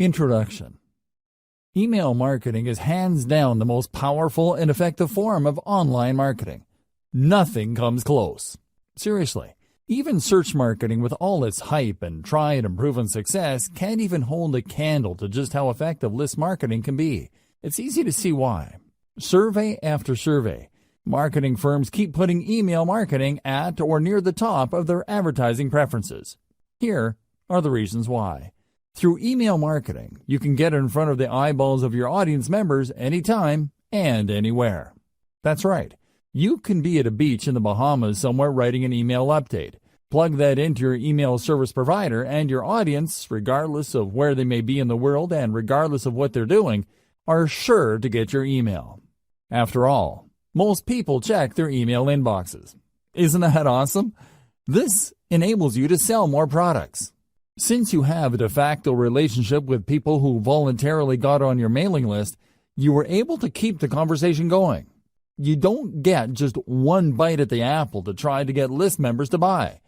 Introduction. Email marketing is hands down the most powerful and effective form of online marketing. Nothing comes close. Seriously, even search marketing with all its hype and tried and proven success can't even hold a candle to just how effective list marketing can be. It's easy to see why. Survey after survey, marketing firms keep putting email marketing at or near the top of their advertising preferences. Here are the reasons why. Through email marketing, you can get in front of the eyeballs of your audience members anytime and anywhere. That's right. You can be at a beach in the Bahamas somewhere writing an email update. Plug that into your email service provider, and your audience, regardless of where they may be in the world and regardless of what they're doing, are sure to get your email. After all, most people check their email inboxes. Isn't that awesome? This enables you to sell more products. Since you have a de facto relationship with people who voluntarily got on your mailing list, you were able to keep the conversation going. You don't get just one bite at the apple to try to get list members to buy.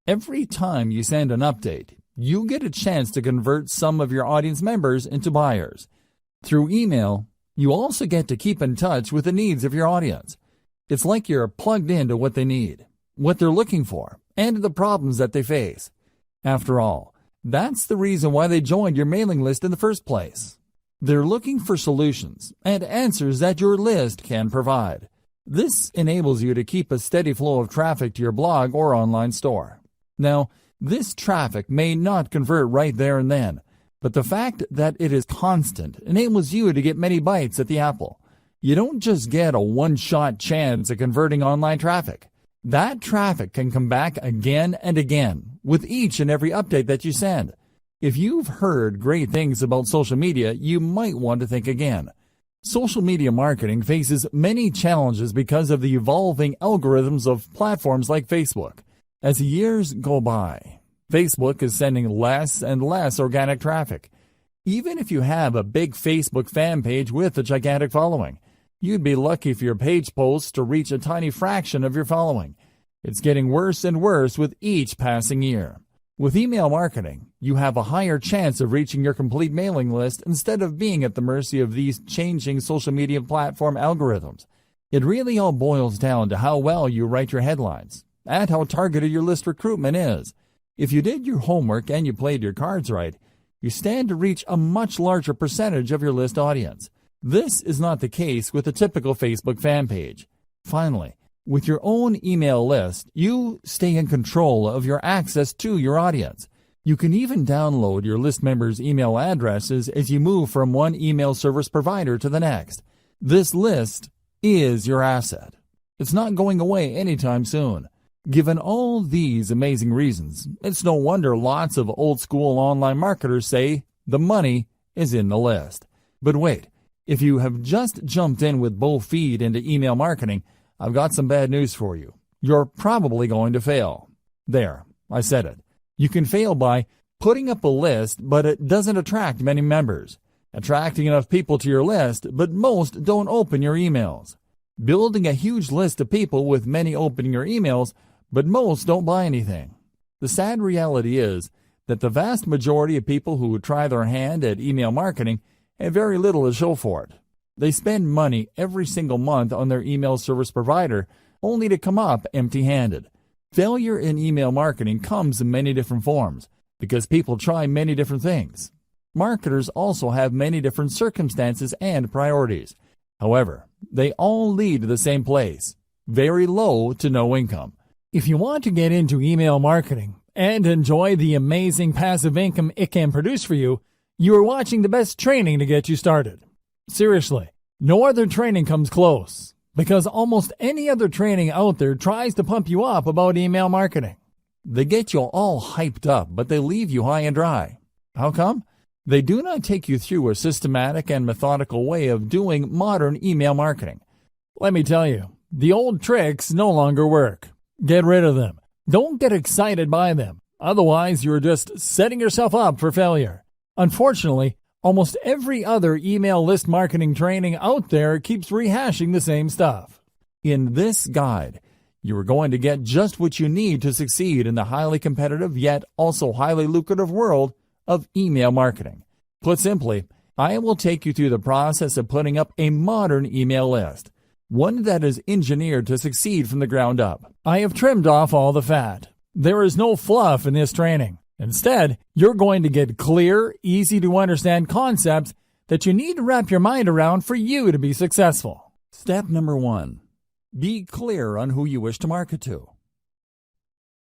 Every time you send an update, you get a chance to convert some of your audience members into buyers. Through email, you also get to keep in touch with the needs of your audience. It's like you're plugged into what they need, what they're looking for, and the problems that they face. After all, that's the reason why they joined your mailing list in the first place. They're looking for solutions and answers that your list can provide. This enables you to keep a steady flow of traffic to your blog or online store. Now, this traffic may not convert right there and then, but the fact that it is constant enables you to get many bites at the apple. You don't just get a one-shot chance at converting online traffic. That traffic can come back again and again with each and every update that you send. If you've heard great things about social media, you might want to think again. Social media marketing faces many challenges because of the evolving algorithms of platforms like Facebook. As years go by, Facebook is sending less and less organic traffic. Even if you have a big Facebook fan page with a gigantic following, you'd be lucky for your page posts to reach a tiny fraction of your following. It's getting worse and worse with each passing year. With email marketing, you have a higher chance of reaching your complete mailing list instead of being at the mercy of these changing social media platform algorithms. It really all boils down to how well you write your headlines and how targeted your list recruitment is. If you did your homework and you played your cards right, you stand to reach a much larger percentage of your list audience. This is not the case with a typical Facebook fan page. Finally, with your own email list, you stay in control of your access to your audience. You can even download your list members' email addresses as you move from one email service provider to the next. This list is your asset. It's not going away anytime soon. Given all these amazing reasons, it's no wonder lots of old-school online marketers say the money is in the list. But wait. If you have just jumped in with both feet into email marketing, I've got some bad news for you. You're probably going to fail. There, I said it. You can fail by putting up a list, but it doesn't attract many members. Attracting enough people to your list, but most don't open your emails. Building a huge list of people with many opening your emails, but most don't buy anything. The sad reality is that the vast majority of people who try their hand at email marketing have very little to show for it. They spend money every single month on their email service provider only to come up empty-handed. Failure in email marketing comes in many different forms because people try many different things. Marketers also have many different circumstances and priorities. However, they all lead to the same place: very low to no income. If you want to get into email marketing and enjoy the amazing passive income it can produce for you, you are watching the best training to get you started. Seriously, no other training comes close, because almost any other training out there tries to pump you up about email marketing. They get you all hyped up, but they leave you high and dry. How come? They do not take you through a systematic and methodical way of doing modern email marketing. Let me tell you, the old tricks no longer work. Get rid of them. Don't get excited by them. Otherwise, you're just setting yourself up for failure. Unfortunately, almost every other email list marketing training out there keeps rehashing the same stuff. In this guide, you are going to get just what you need to succeed in the highly competitive yet also highly lucrative world of email marketing. Put simply, I will take you through the process of putting up a modern email list, one that is engineered to succeed from the ground up. I have trimmed off all the fat. There is no fluff in this training. Instead, you're going to get clear, easy to understand concepts that you need to wrap your mind around for you to be successful. Step number 1. Be clear on who you wish to market to.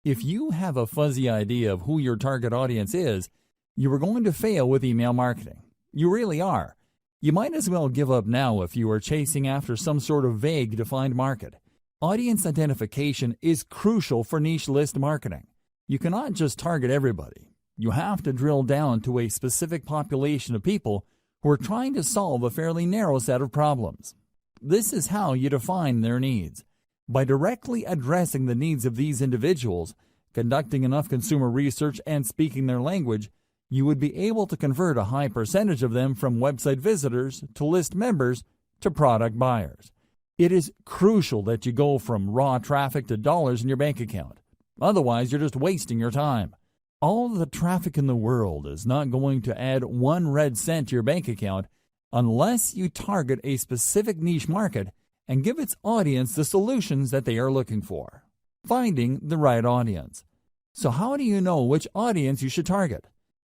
If you have a fuzzy idea of who your target audience is, you are going to fail with email marketing. You really are. You might as well give up now if you are chasing after some sort of vague defined market. Audience identification is crucial for niche list marketing. You cannot just target everybody. You have to drill down to a specific population of people who are trying to solve a fairly narrow set of problems. This is how you define their needs. By directly addressing the needs of these individuals, conducting enough consumer research, and speaking their language, you would be able to convert a high percentage of them from website visitors to list members to product buyers. It is crucial that you go from raw traffic to dollars in your bank account. Otherwise, you're just wasting your time. All the traffic in the world is not going to add 1 red cent to your bank account unless you target a specific niche market and give its audience the solutions that they are looking for. Finding the right audience. So how do you know which audience you should target?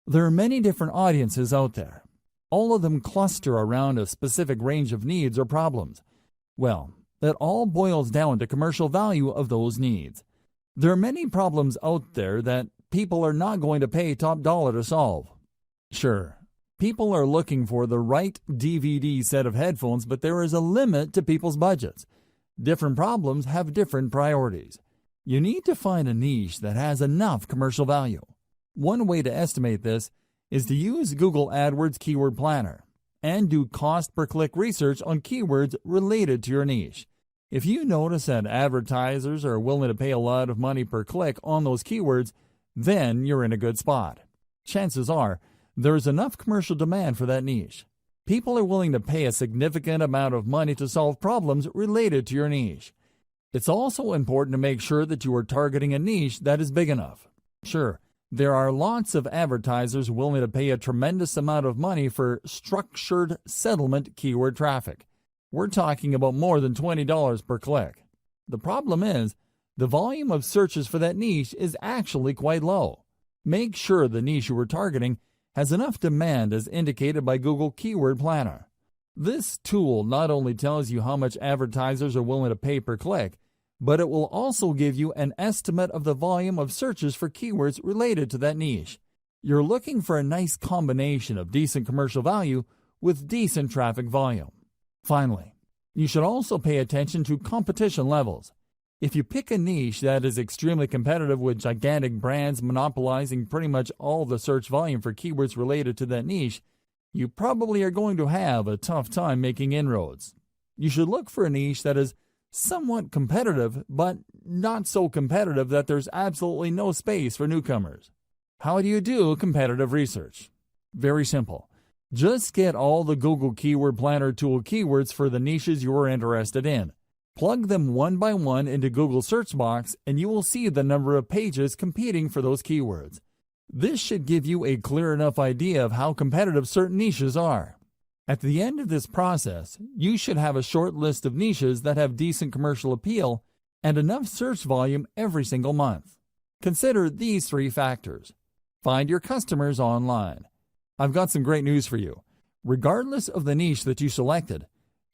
There are many different audiences out there. All of them cluster around a specific range of needs or problems. Well, it all boils down to commercial value of those needs. There are many problems out there that people are not going to pay top dollar to solve. Sure, people are looking for the right DVD set of headphones, but there is a limit to people's budgets. Different problems have different priorities. You need to find a niche that has enough commercial value. One way to estimate this is to use Google AdWords Keyword Planner and do cost per click research on keywords related to your niche. If you notice that advertisers are willing to pay a lot of money per click on those keywords, then you're in a good spot. Chances are there is enough commercial demand for that niche. People are willing to pay a significant amount of money to solve problems related to your niche. It's also important to make sure that you are targeting a niche that is big enough. Sure, there are lots of advertisers willing to pay a tremendous amount of money for structured settlement keyword traffic. We're talking about more than $20 per click. The problem is, the volume of searches for that niche is actually quite low. Make sure the niche you are targeting has enough demand as indicated by Google Keyword Planner. This tool not only tells you how much advertisers are willing to pay per click, but it will also give you an estimate of the volume of searches for keywords related to that niche. You're looking for a nice combination of decent commercial value with decent traffic volume. Finally, you should also pay attention to competition levels. If you pick a niche that is extremely competitive with gigantic brands monopolizing pretty much all the search volume for keywords related to that niche, you probably are going to have a tough time making inroads. You should look for a niche that is somewhat competitive, but not so competitive that there's absolutely no space for newcomers. How do you do competitive research? Very simple. Just get all the Google Keyword Planner tool keywords for the niches you are interested in. Plug them one by one into Google search box and you will see the number of pages competing for those keywords. This should give you a clear enough idea of how competitive certain niches are. At the end of this process, you should have a short list of niches that have decent commercial appeal and enough search volume every single month. Consider these 3 factors. Find your customers online. I've got some great news for you. Regardless of the niche that you selected,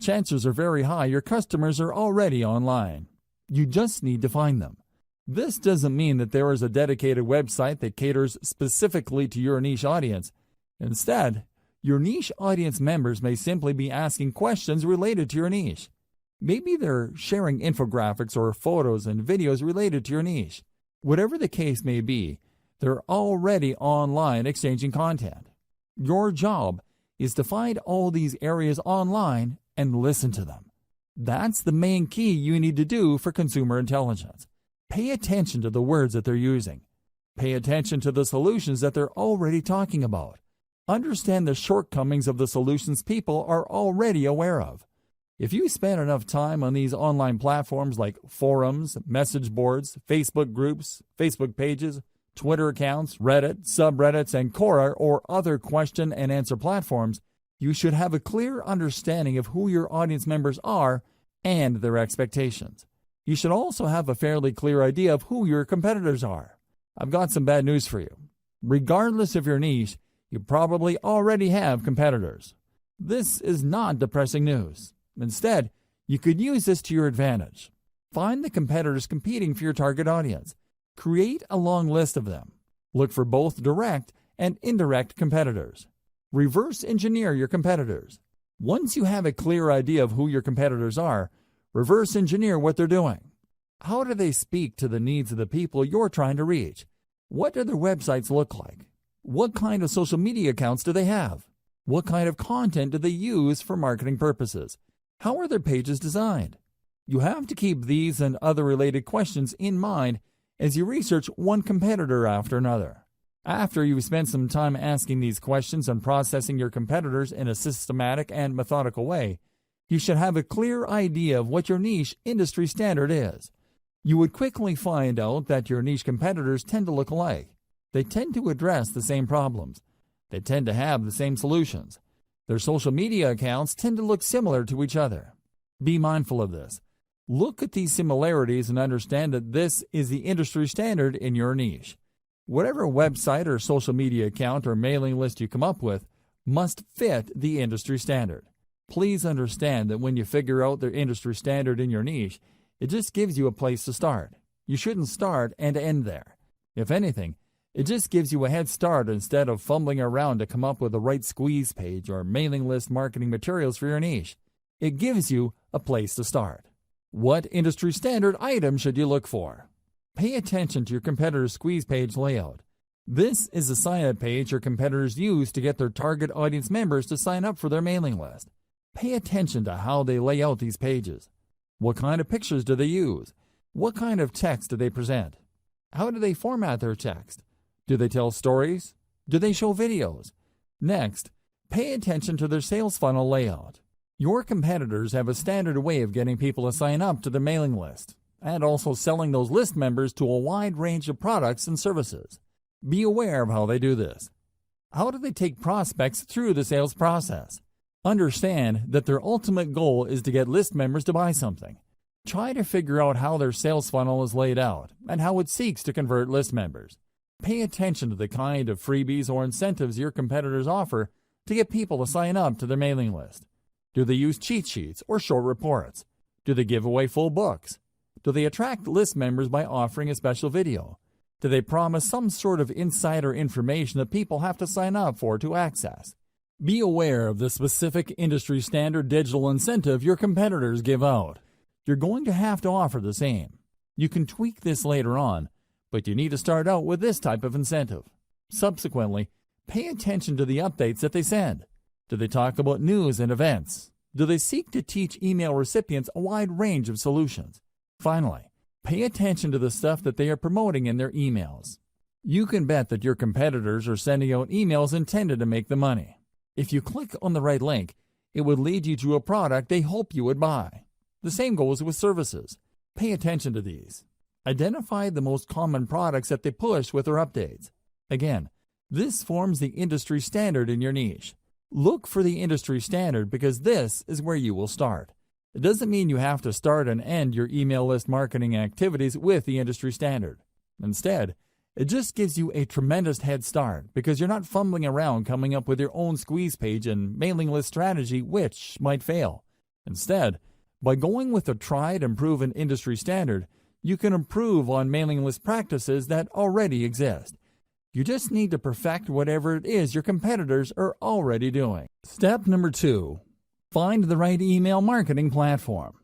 chances are very high your customers are already online. You just need to find them. This doesn't mean that there is a dedicated website that caters specifically to your niche audience. Instead, your niche audience members may simply be asking questions related to your niche. Maybe they're sharing infographics or photos and videos related to your niche. Whatever the case may be, they're already online exchanging content. Your job is to find all these areas online and listen to them. That's the main key you need to do for consumer intelligence. Pay attention to the words that they're using. Pay attention to the solutions that they're already talking about. Understand the shortcomings of the solutions people are already aware of. If you spend enough time on these online platforms like forums, message boards, Facebook groups, Facebook pages, Twitter accounts, Reddit, subreddits, and Quora or other question and answer platforms, you should have a clear understanding of who your audience members are and their expectations. You should also have a fairly clear idea of who your competitors are. I've got some bad news for you. Regardless of your niche, you probably already have competitors. This is not depressing news. Instead, you could use this to your advantage. Find the competitors competing for your target audience. Create a long list of them. Look for both direct and indirect competitors. Reverse engineer your competitors. Once you have a clear idea of who your competitors are, reverse engineer what they're doing. How do they speak to the needs of the people you're trying to reach? What do their websites look like? What kind of social media accounts do they have? What kind of content do they use for marketing purposes? How are their pages designed? You have to keep these and other related questions in mind as you research one competitor after another. After you've spent some time asking these questions and processing your competitors in a systematic and methodical way, you should have a clear idea of what your niche industry standard is. You would quickly find out that your niche competitors tend to look alike. They tend to address the same problems. They tend to have the same solutions. Their social media accounts tend to look similar to each other. Be mindful of this. Look at these similarities and understand that this is the industry standard in your niche. Whatever website or social media account or mailing list you come up with must fit the industry standard. Please understand that when you figure out the industry standard in your niche, it just gives you a place to start. You shouldn't start and end there. If anything, it just gives you a head start instead of fumbling around to come up with the right squeeze page or mailing list marketing materials for your niche. It gives you a place to start. What industry standard item should you look for? Pay attention to your competitor's squeeze page layout. This is the sign-up page your competitors use to get their target audience members to sign up for their mailing list. Pay attention to how they lay out these pages. What kind of pictures do they use? What kind of text do they present? How do they format their text? Do they tell stories? Do they show videos? Next, pay attention to their sales funnel layout. Your competitors have a standard way of getting people to sign up to their mailing list, and also selling those list members to a wide range of products and services. Be aware of how they do this. How do they take prospects through the sales process? Understand that their ultimate goal is to get list members to buy something. Try to figure out how their sales funnel is laid out and how it seeks to convert list members. Pay attention to the kind of freebies or incentives your competitors offer to get people to sign up to their mailing list. Do they use cheat sheets or short reports? Do they give away full books? Do they attract list members by offering a special video? Do they promise some sort of insider information that people have to sign up for to access? Be aware of the specific industry standard digital incentive your competitors give out. You're going to have to offer the same. You can tweak this later on, but you need to start out with this type of incentive. Subsequently, pay attention to the updates that they send. Do they talk about news and events? Do they seek to teach email recipients a wide range of solutions? Finally, pay attention to the stuff that they are promoting in their emails. You can bet that your competitors are sending out emails intended to make them money. If you click on the right link, it would lead you to a product they hope you would buy. The same goes with services. Pay attention to these. Identify the most common products that they push with their updates. Again, this forms the industry standard in your niche. Look for the industry standard because this is where you will start. It doesn't mean you have to start and end your email list marketing activities with the industry standard. Instead, it just gives you a tremendous head start because you're not fumbling around coming up with your own squeeze page and mailing list strategy which might fail. Instead, by going with a tried and proven industry standard, you can improve on mailing list practices that already exist. You just need to perfect whatever it is your competitors are already doing. Step number 2. Find the right email marketing platform.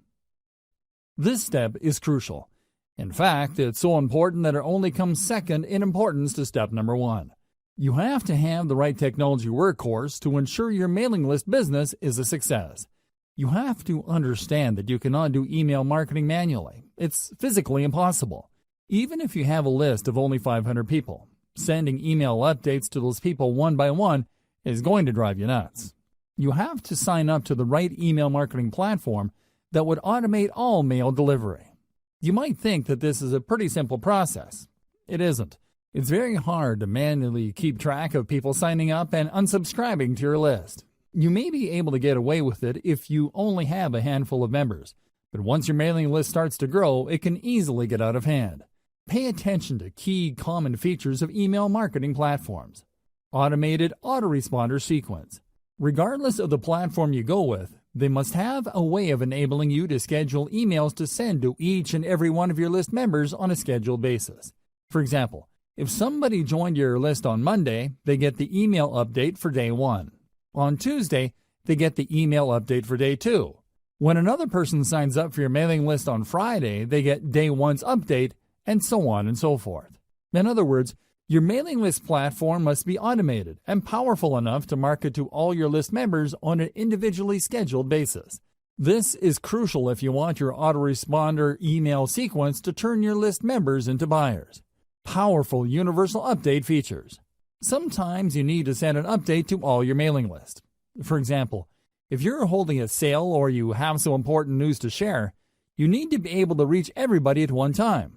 This step is crucial. In fact, it's so important that it only comes second in importance to step number 1. You have to have the right technology workhorse to ensure your mailing list business is a success. You have to understand that you cannot do email marketing manually. It's physically impossible. Even if you have a list of only 500 people, sending email updates to those people one by one is going to drive you nuts. You have to sign up to the right email marketing platform that would automate all mail delivery. You might think that this is a pretty simple process. It isn't. It's very hard to manually keep track of people signing up and unsubscribing to your list. You may be able to get away with it if you only have a handful of members, but once your mailing list starts to grow, it can easily get out of hand. Pay attention to key common features of email marketing platforms. Automated autoresponder sequence. Regardless of the platform you go with, they must have a way of enabling you to schedule emails to send to each and every one of your list members on a scheduled basis. For example, if somebody joined your list on Monday, they get the email update for day 1. On Tuesday, they get the email update for day 2. When another person signs up for your mailing list on Friday, they get day 1's update, and so on and so forth. In other words, your mailing list platform must be automated and powerful enough to market to all your list members on an individually scheduled basis. This is crucial if you want your autoresponder email sequence to turn your list members into buyers. Powerful universal update features. Sometimes you need to send an update to all your mailing list. For example, if you're holding a sale or you have some important news to share, you need to be able to reach everybody at one time.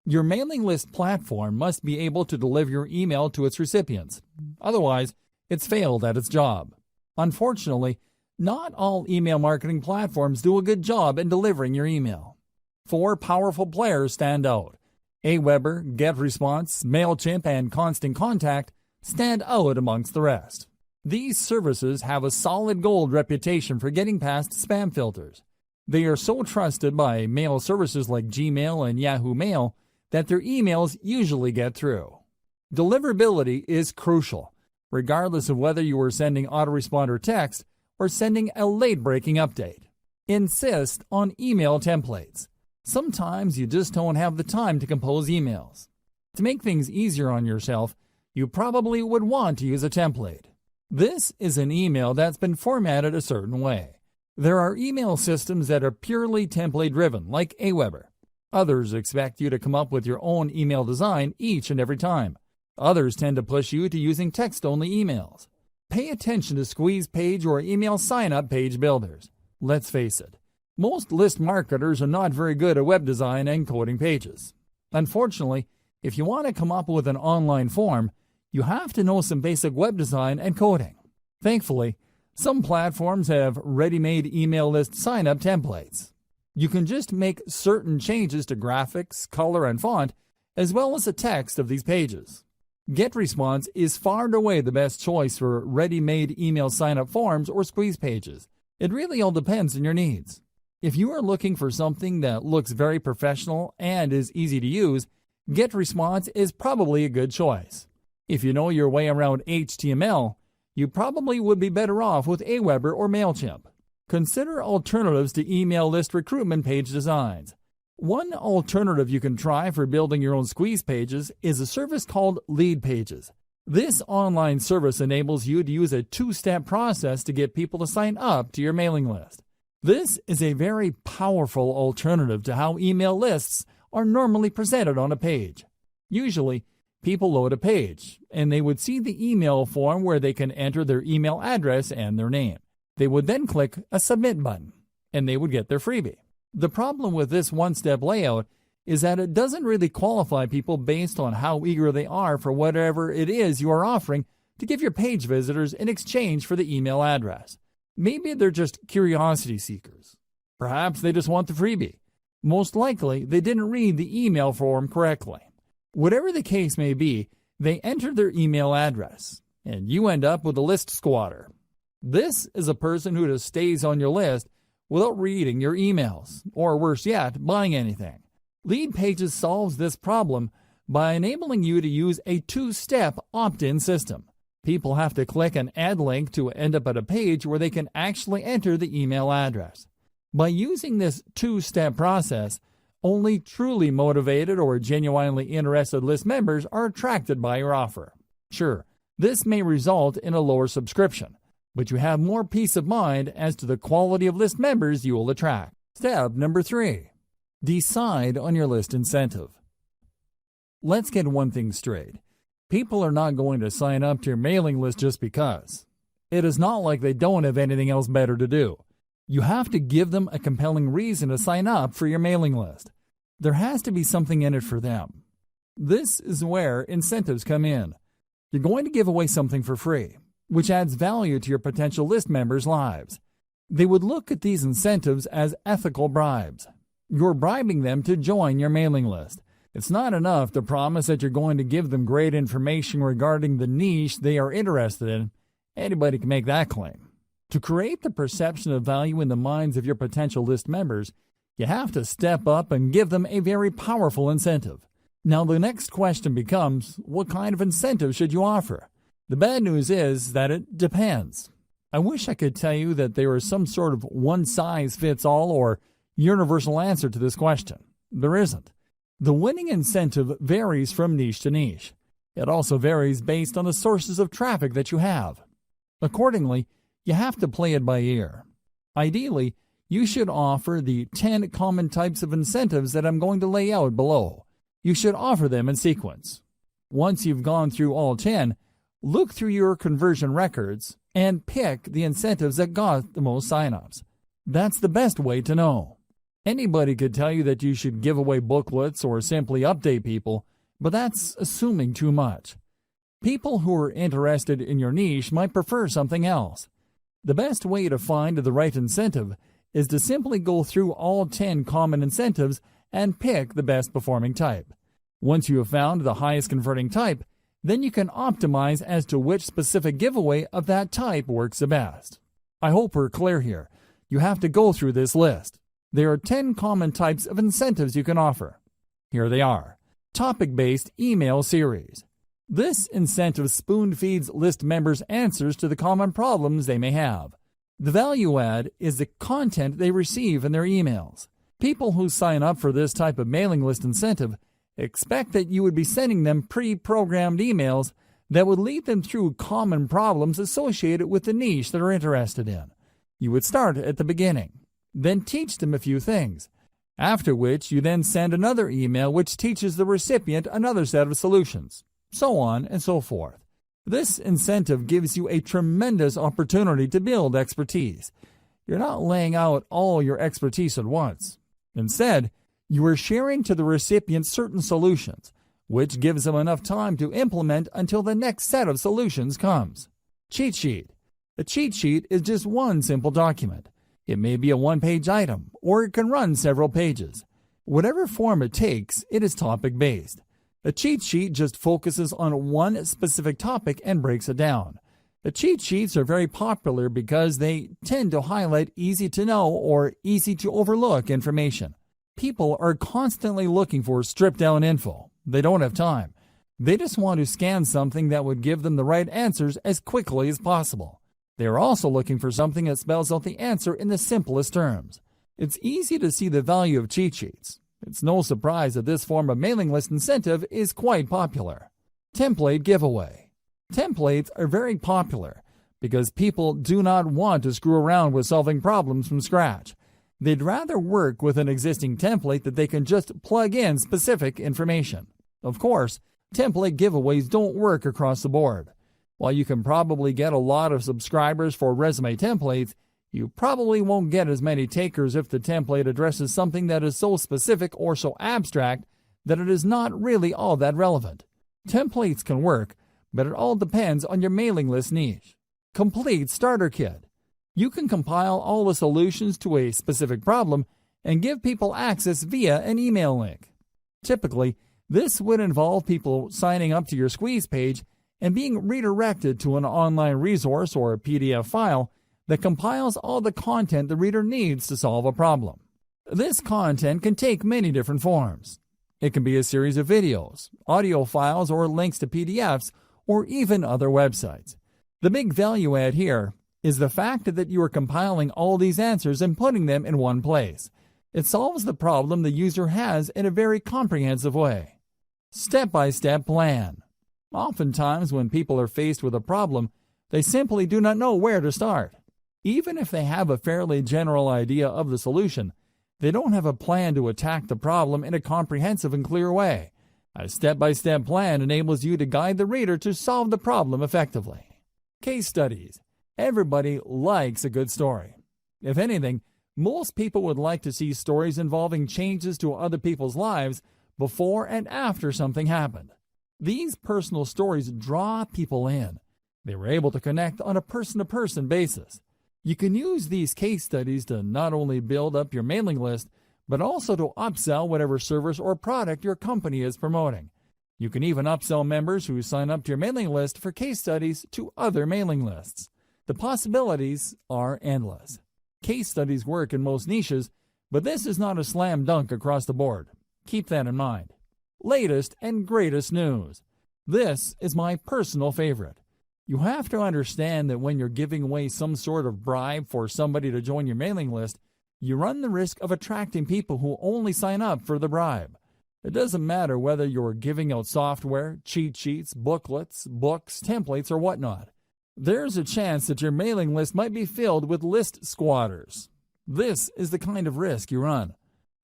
Your mailing list platform must be able to deliver your email to its recipients. Otherwise, it's failed at its job. Unfortunately, not all email marketing platforms do a good job in delivering your email. 4 powerful players stand out. Aweber, GetResponse, MailChimp, and Constant Contact stand out amongst the rest. These services have a solid gold reputation for getting past spam filters. They are so trusted by mail services like Gmail and Yahoo Mail that their emails usually get through. Deliverability is crucial, regardless of whether you are sending autoresponder text or sending a late-breaking update. Insist on email templates. Sometimes you just don't have the time to compose emails. To make things easier on yourself, you probably would want to use a template. This is an email that's been formatted a certain way. There are email systems that are purely template-driven, like Aweber. Others expect you to come up with your own email design each and every time. Others tend to push you to using text-only emails. Pay attention to squeeze page or email sign-up page builders. Let's face it, most list marketers are not very good at web design and coding pages. Unfortunately, if you want to come up with an online form, you have to know some basic web design and coding. Thankfully, some platforms have ready-made email list sign-up templates. You can just make certain changes to graphics, color, and font, as well as the text of these pages. GetResponse is far and away the best choice for ready-made email sign-up forms or squeeze pages. It really all depends on your needs. If you are looking for something that looks very professional and is easy to use, GetResponse is probably a good choice. If you know your way around HTML, you probably would be better off with Aweber or MailChimp. Consider alternatives to email list recruitment page designs. One alternative you can try for building your own squeeze pages is a service called Leadpages. This online service enables you to use a 2-step process to get people to sign up to your mailing list. This is a very powerful alternative to how email lists are normally presented on a page. Usually, people load a page, and they would see the email form where they can enter their email address and their name. They would then click a Submit button, and they would get their freebie. The problem with this one-step layout is that it doesn't really qualify people based on how eager they are for whatever it is you are offering to give your page visitors in exchange for the email address. Maybe they're just curiosity seekers. Perhaps they just want the freebie. Most likely, they didn't read the email form correctly. Whatever the case may be, they entered their email address, and you end up with a list squatter. This is a person who just stays on your list without reading your emails, or worse yet, buying anything. Leadpages solves this problem by enabling you to use a 2-step opt-in system. People have to click an add link to end up at a page where they can actually enter the email address. By using this 2-step process, only truly motivated or genuinely interested list members are attracted by your offer. Sure, this may result in a lower subscription, but you have more peace of mind as to the quality of list members you will attract. Step number 3. Decide on your list incentive. Let's get one thing straight. People are not going to sign up to your mailing list just because. It is not like they don't have anything else better to do. You have to give them a compelling reason to sign up for your mailing list. There has to be something in it for them. This is where incentives come in. You're going to give away something for free, which adds value to your potential list members' lives. They would look at these incentives as ethical bribes. You're bribing them to join your mailing list. It's not enough to promise that you're going to give them great information regarding the niche they are interested in. Anybody can make that claim. To create the perception of value in the minds of your potential list members, you have to step up and give them a very powerful incentive. Now, the next question becomes, what kind of incentive should you offer? The bad news is that it depends. I wish I could tell you that there is some sort of one-size-fits-all or universal answer to this question. There isn't. The winning incentive varies from niche to niche. It also varies based on the sources of traffic that you have. Accordingly, you have to play it by ear. Ideally, you should offer the 10 common types of incentives that I'm going to lay out below. You should offer them in sequence. Once you've gone through all 10, look through your conversion records and pick the incentives that got the most signups. That's the best way to know. Anybody could tell you that you should give away booklets or simply update people, but that's assuming too much. People who are interested in your niche might prefer something else. The best way to find the right incentive is to simply go through all 10 common incentives and pick the best performing type. Once you have found the highest converting type, then you can optimize as to which specific giveaway of that type works the best. I hope we're clear here. You have to go through this list. There are 10 common types of incentives you can offer. Here they are. Topic-based email series. This incentive spoon-feeds list members answers to the common problems they may have. The value add is the content they receive in their emails. People who sign up for this type of mailing list incentive expect that you would be sending them pre-programmed emails that would lead them through common problems associated with the niche they're interested in. You would start at the beginning, then teach them a few things, after which you then send another email which teaches the recipient another set of solutions, so on and so forth. This incentive gives you a tremendous opportunity to build expertise. You're not laying out all your expertise at once. Instead, you are sharing to the recipient certain solutions, which gives them enough time to implement until the next set of solutions comes. Cheat sheet. A cheat sheet is just one simple document. It may be a one-page item, or it can run several pages. Whatever form it takes, it is topic-based. A cheat sheet just focuses on one specific topic and breaks it down. The cheat sheets are very popular because they tend to highlight easy-to-know or easy-to-overlook information. People are constantly looking for stripped-down info. They don't have time. They just want to scan something that would give them the right answers as quickly as possible. They are also looking for something that spells out the answer in the simplest terms. It's easy to see the value of cheat sheets. It's no surprise that this form of mailing list incentive is quite popular. Template giveaway. Templates are very popular because people do not want to screw around with solving problems from scratch. They'd rather work with an existing template that they can just plug in specific information. Of course, template giveaways don't work across the board. While you can probably get a lot of subscribers for resume templates, you probably won't get as many takers if the template addresses something that is so specific or so abstract that it is not really all that relevant. Templates can work, but it all depends on your mailing list niche. Complete starter kit. You can compile all the solutions to a specific problem and give people access via an email link. Typically, this would involve people signing up to your squeeze page and being redirected to an online resource or a PDF file that compiles all the content the reader needs to solve a problem. This content can take many different forms. It can be a series of videos, audio files, or links to PDFs, or even other websites. The big value add here is the fact that you are compiling all these answers and putting them in one place. It solves the problem the user has in a very comprehensive way. Step-by-step plan. Oftentimes, when people are faced with a problem, they simply do not know where to start. Even if they have a fairly general idea of the solution, they don't have a plan to attack the problem in a comprehensive and clear way. A step-by-step plan enables you to guide the reader to solve the problem effectively. Case studies. Everybody likes a good story. If anything, most people would like to see stories involving changes to other people's lives, before and after something happened. These personal stories draw people in. They were able to connect on a person-to-person basis. You can use these case studies to not only build up your mailing list, but also to upsell whatever service or product your company is promoting. You can even upsell members who sign up to your mailing list for case studies to other mailing lists. The possibilities are endless. Case studies work in most niches, but this is not a slam dunk across the board. Keep that in mind. Latest and greatest news. This is my personal favorite. You have to understand that when you're giving away some sort of bribe for somebody to join your mailing list, you run the risk of attracting people who only sign up for the bribe. It doesn't matter whether you're giving out software, cheat sheets, booklets, books, templates, or whatnot. There's a chance that your mailing list might be filled with list squatters. This is the kind of risk you run.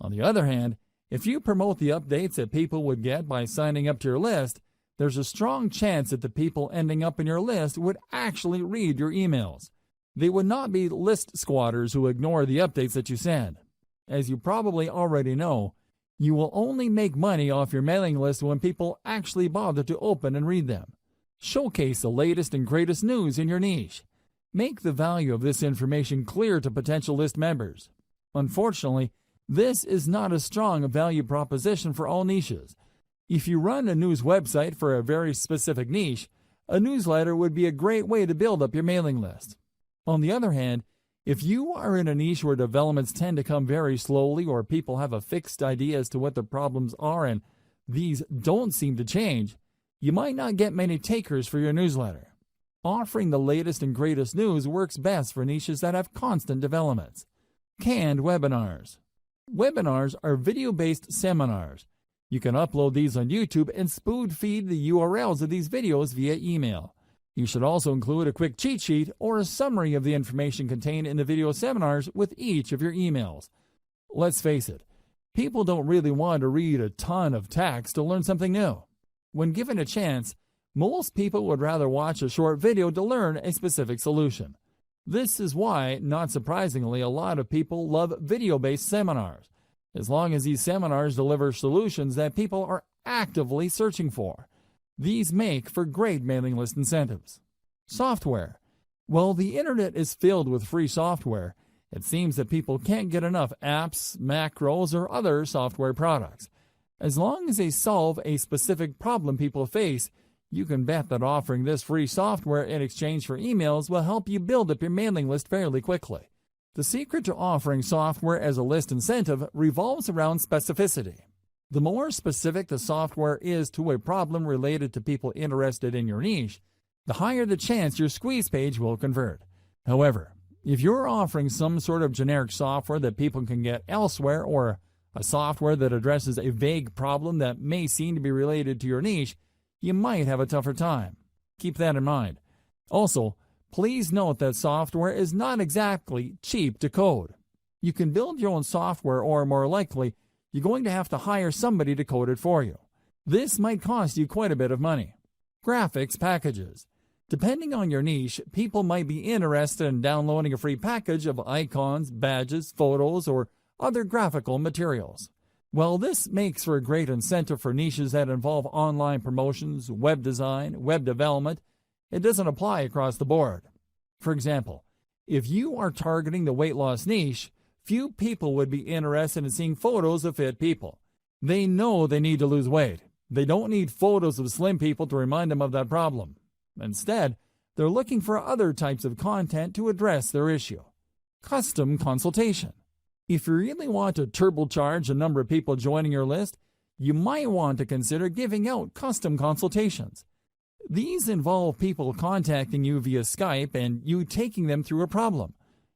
On the other hand, if you promote the updates that people would get by signing up to your list, there's a strong chance that the people ending up in your list would actually read your emails. They would not be list squatters who ignore the updates that you send. As you probably already know, you will only make money off your mailing list when people actually bother to open and read them. Showcase the latest and greatest news in your niche. Make the value of this information clear to potential list members. Unfortunately, this is not a strong value proposition for all niches. If you run a news website for a very specific niche, a newsletter would be a great way to build up your mailing list. On the other hand, if you are in a niche where developments tend to come very slowly or people have a fixed idea as to what the problems are and these don't seem to change, you might not get many takers for your newsletter. Offering the latest and greatest news works best for niches that have constant developments. Canned webinars. Webinars are video-based seminars. You can upload these on YouTube and spoon feed the URLs of these videos via email. You should also include a quick cheat sheet or a summary of the information contained in the video seminars with each of your emails. Let's face it, people don't really want to read a ton of text to learn something new. When given a chance, most people would rather watch a short video to learn a specific solution. This is why, not surprisingly, a lot of people love video-based seminars, as long as these seminars deliver solutions that people are actively searching for. These make for great mailing list incentives. Software. While the internet is filled with free software, it seems that people can't get enough apps, macros, or other software products. As long as they solve a specific problem people face, you can bet that offering this free software in exchange for emails will help you build up your mailing list fairly quickly. The secret to offering software as a list incentive revolves around specificity. The more specific the software is to a problem related to people interested in your niche, the higher the chance your squeeze page will convert. However, if you're offering some sort of generic software that people can get elsewhere or a software that addresses a vague problem that may seem to be related to your niche, you might have a tougher time. Keep that in mind. Also, please note that software is not exactly cheap to code. You can build your own software or, more likely, you're going to have to hire somebody to code it for you. This might cost you quite a bit of money. Graphics packages. Depending on your niche, people might be interested in downloading a free package of icons, badges, photos, or other graphical materials. While this makes for a great incentive for niches that involve online promotions, web design, web development, it doesn't apply across the board. For example, if you are targeting the weight loss niche, few people would be interested in seeing photos of fit people. They know they need to lose weight. They don't need photos of slim people to remind them of that problem. Instead, they're looking for other types of content to address their issue. Custom consultation. If you really want to turbocharge the number of people joining your list, you might want to consider giving out custom consultations. These involve people contacting you via Skype and you taking them through a problem.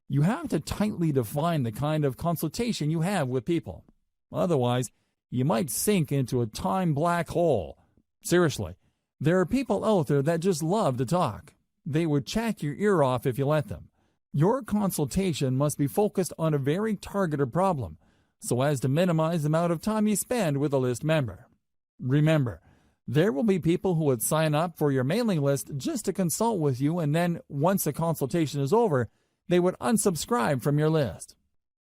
You have to tightly define the kind of consultation you have with people. Otherwise, you might sink into a time black hole. Seriously, there are people out there that just love to talk. They would chat your ear off if you let them. Your consultation must be focused on a very targeted problem, so as to minimize the amount of time you spend with a list member. Remember, there will be people who would sign up for your mailing list just to consult with you, and then, once the consultation is over, they would unsubscribe from your list.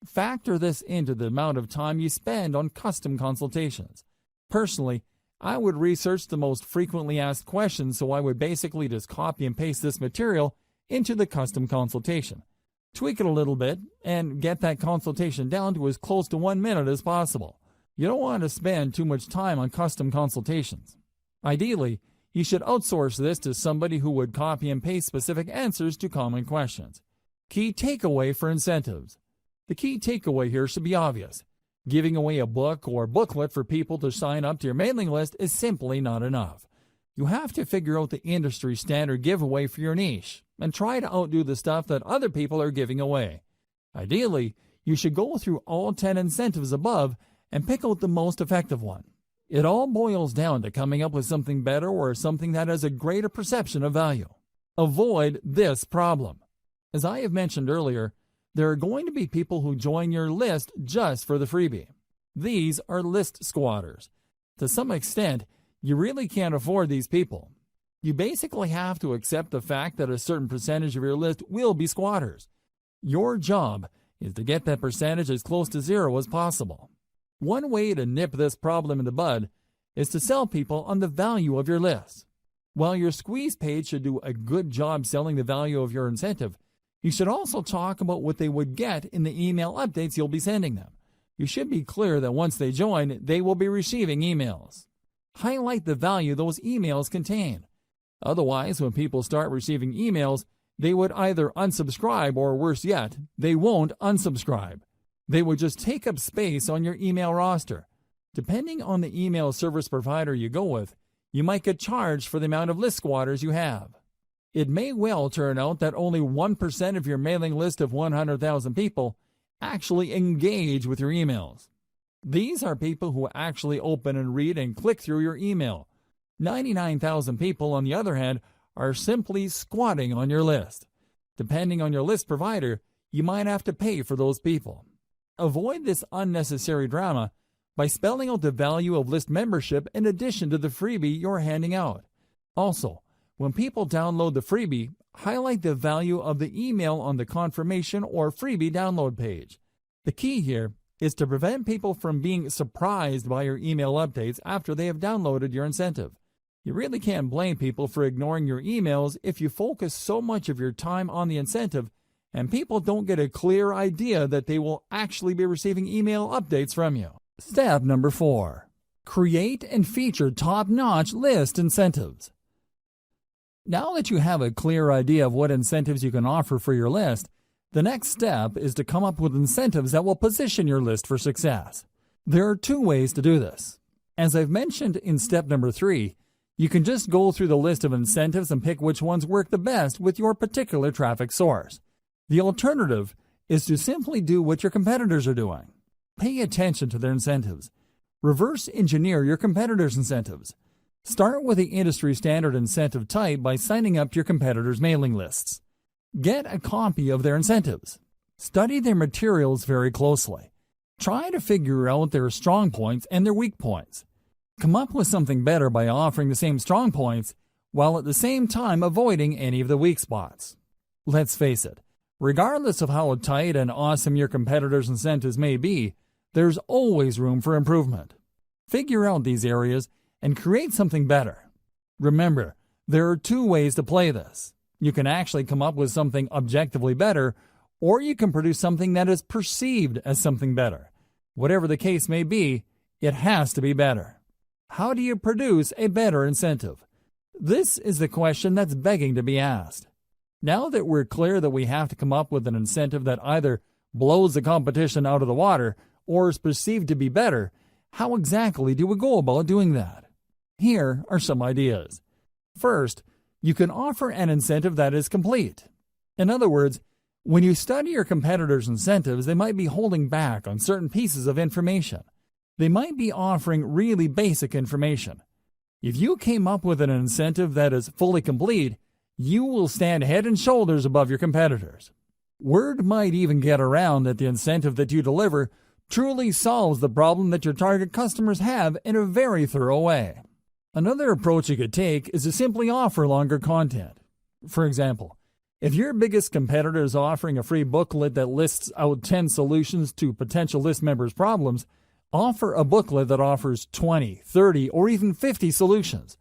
Factor this into the amount of time you spend on custom consultations. Personally, I would research the most frequently asked questions, so I would basically just copy and paste this material into the custom consultation. Tweak it a little bit and get that consultation down to as close to 1 minute as possible. You don't want to spend too much time on custom consultations. Ideally, you should outsource this to somebody who would copy and paste specific answers to common questions. Key takeaway for incentives. The key takeaway here should be obvious. Giving away a book or booklet for people to sign up to your mailing list is simply not enough. You have to figure out the industry standard giveaway for your niche and try to outdo the stuff that other people are giving away. Ideally, you should go through all 10 incentives above and pick out the most effective one. It all boils down to coming up with something better or something that has a greater perception of value. Avoid this problem. As I have mentioned earlier, there are going to be people who join your list just for the freebie. These are list squatters. To some extent, you really can't afford these people. You basically have to accept the fact that a certain percentage of your list will be squatters. Your job is to get that percentage as close to zero as possible. One way to nip this problem in the bud is to sell people on the value of your list. While your squeeze page should do a good job selling the value of your incentive, you should also talk about what they would get in the email updates you'll be sending them. You should be clear that once they join, they will be receiving emails. Highlight the value those emails contain. Otherwise, when people start receiving emails, they would either unsubscribe or, worse yet, they won't unsubscribe. They would just take up space on your email roster. Depending on the email service provider you go with, you might get charged for the amount of list squatters you have. It may well turn out that only 1% of your mailing list of 100,000 people actually engage with your emails. These are people who actually open and read and click through your email. 99,000 people, on the other hand, are simply squatting on your list. Depending on your list provider, you might have to pay for those people. Avoid this unnecessary drama by spelling out the value of list membership in addition to the freebie you're handing out. Also, when people download the freebie, highlight the value of the email on the confirmation or freebie download page. The key here is to prevent people from being surprised by your email updates after they have downloaded your incentive. You really can't blame people for ignoring your emails if you focus so much of your time on the incentive and people don't get a clear idea that they will actually be receiving email updates from you. Step number 4. Create and feature top-notch list incentives. Now that you have a clear idea of what incentives you can offer for your list, the next step is to come up with incentives that will position your list for success. There are 2 ways to do this. As I've mentioned in step number 3, you can just go through the list of incentives and pick which ones work the best with your particular traffic source. The alternative is to simply do what your competitors are doing. Pay attention to their incentives. Reverse engineer your competitors' incentives. Start with the industry standard incentive type by signing up to your competitors' mailing lists. Get a copy of their incentives. Study their materials very closely. Try to figure out their strong points and their weak points. Come up with something better by offering the same strong points while at the same time avoiding any of the weak spots. Let's face it, regardless of how tight and awesome your competitors' incentives may be, there's always room for improvement. Figure out these areas and create something better. Remember, there are 2 ways to play this. You can actually come up with something objectively better, or you can produce something that is perceived as something better. Whatever the case may be, it has to be better. How do you produce a better incentive? This is the question that's begging to be asked. Now that we're clear that we have to come up with an incentive that either blows the competition out of the water or is perceived to be better, how exactly do we go about doing that? Here are some ideas. First, you can offer an incentive that is complete. In other words, when you study your competitors' incentives, they might be holding back on certain pieces of information. They might be offering really basic information. If you came up with an incentive that is fully complete, you will stand head and shoulders above your competitors. Word might even get around that the incentive that you deliver truly solves the problem that your target customers have in a very thorough way. Another approach you could take is to simply offer longer content. For example, if your biggest competitor is offering a free booklet that lists out 10 solutions to potential list members' problems, Offer a booklet that offers 20, 30, or even 50 solutions.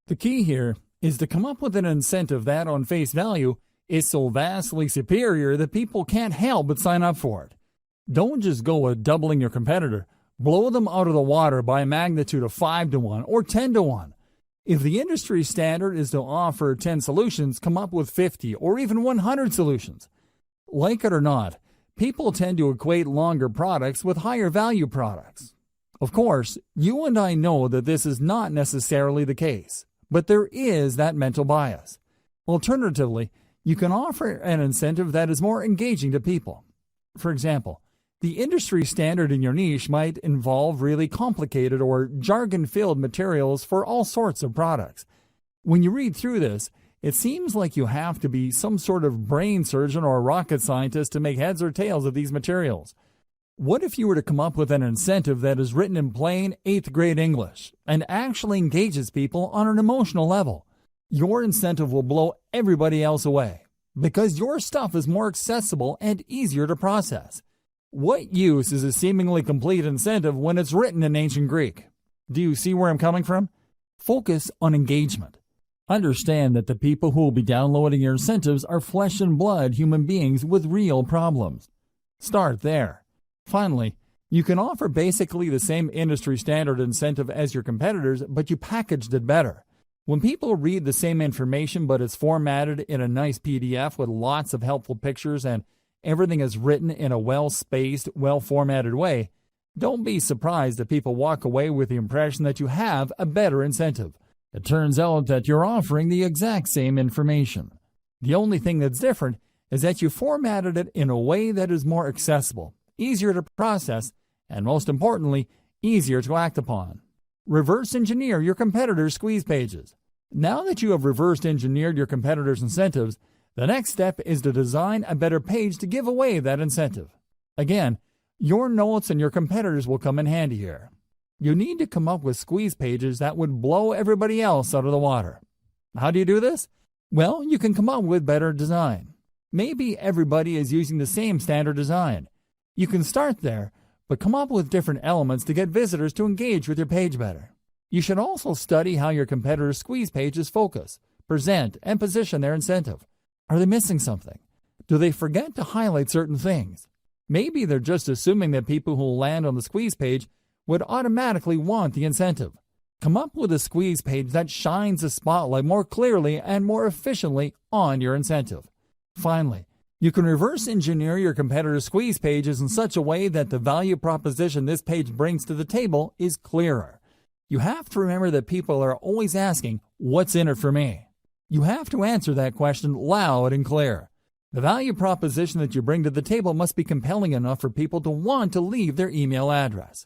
The key here is to come up with an incentive that, on face value, is so vastly superior that people can't help but sign up for it. Don't just go with doubling your competitor. Blow them out of the water by a magnitude of 5 to 1 or 10 to 1. If the industry standard is to offer 10 solutions, come up with 50 or even 100 solutions. Like it or not, people tend to equate longer products with higher value products. Of course, you and I know that this is not necessarily the case, but there is that mental bias. Alternatively, you can offer an incentive that is more engaging to people. For example, the industry standard in your niche might involve really complicated or jargon-filled materials for all sorts of products. When you read through this, it seems like you have to be some sort of brain surgeon or a rocket scientist to make heads or tails of these materials. What if you were to come up with an incentive that is written in plain 8th grade English and actually engages people on an emotional level? Your incentive will blow everybody else away because your stuff is more accessible and easier to process. What use is a seemingly complete incentive when it's written in ancient Greek? Do you see where I'm coming from? Focus on engagement. Understand that the people who will be downloading your incentives are flesh and blood human beings with real problems. Start there. Finally, you can offer basically the same industry standard incentive as your competitors, but you packaged it better. When people read the same information, but it's formatted in a nice PDF with lots of helpful pictures and everything is written in a well-spaced, well-formatted way, don't be surprised that people walk away with the impression that you have a better incentive. It turns out that you're offering the exact same information. The only thing that's different is that you formatted it in a way that is more accessible, easier to process, and most importantly, easier to act upon. Reverse engineer your competitors' squeeze pages. Now that you have reverse engineered your competitors' incentives, the next step is to design a better page to give away that incentive. Again, your notes and your competitors will come in handy here. You need to come up with squeeze pages that would blow everybody else out of the water. How do you do this? Well, you can come up with better design. Maybe everybody is using the same standard design. You can start there, but come up with different elements to get visitors to engage with your page better. You should also study how your competitors' squeeze pages focus, present, and position their incentive. Are they missing something? Do they forget to highlight certain things? Maybe they're just assuming that people who land on the squeeze page would automatically want the incentive. Come up with a squeeze page that shines the spotlight more clearly and more efficiently on your incentive. Finally, you can reverse engineer your competitors' squeeze pages in such a way that the value proposition this page brings to the table is clearer. You have to remember that people are always asking, "What's in it for me?" You have to answer that question loud and clear. The value proposition that you bring to the table must be compelling enough for people to want to leave their email address.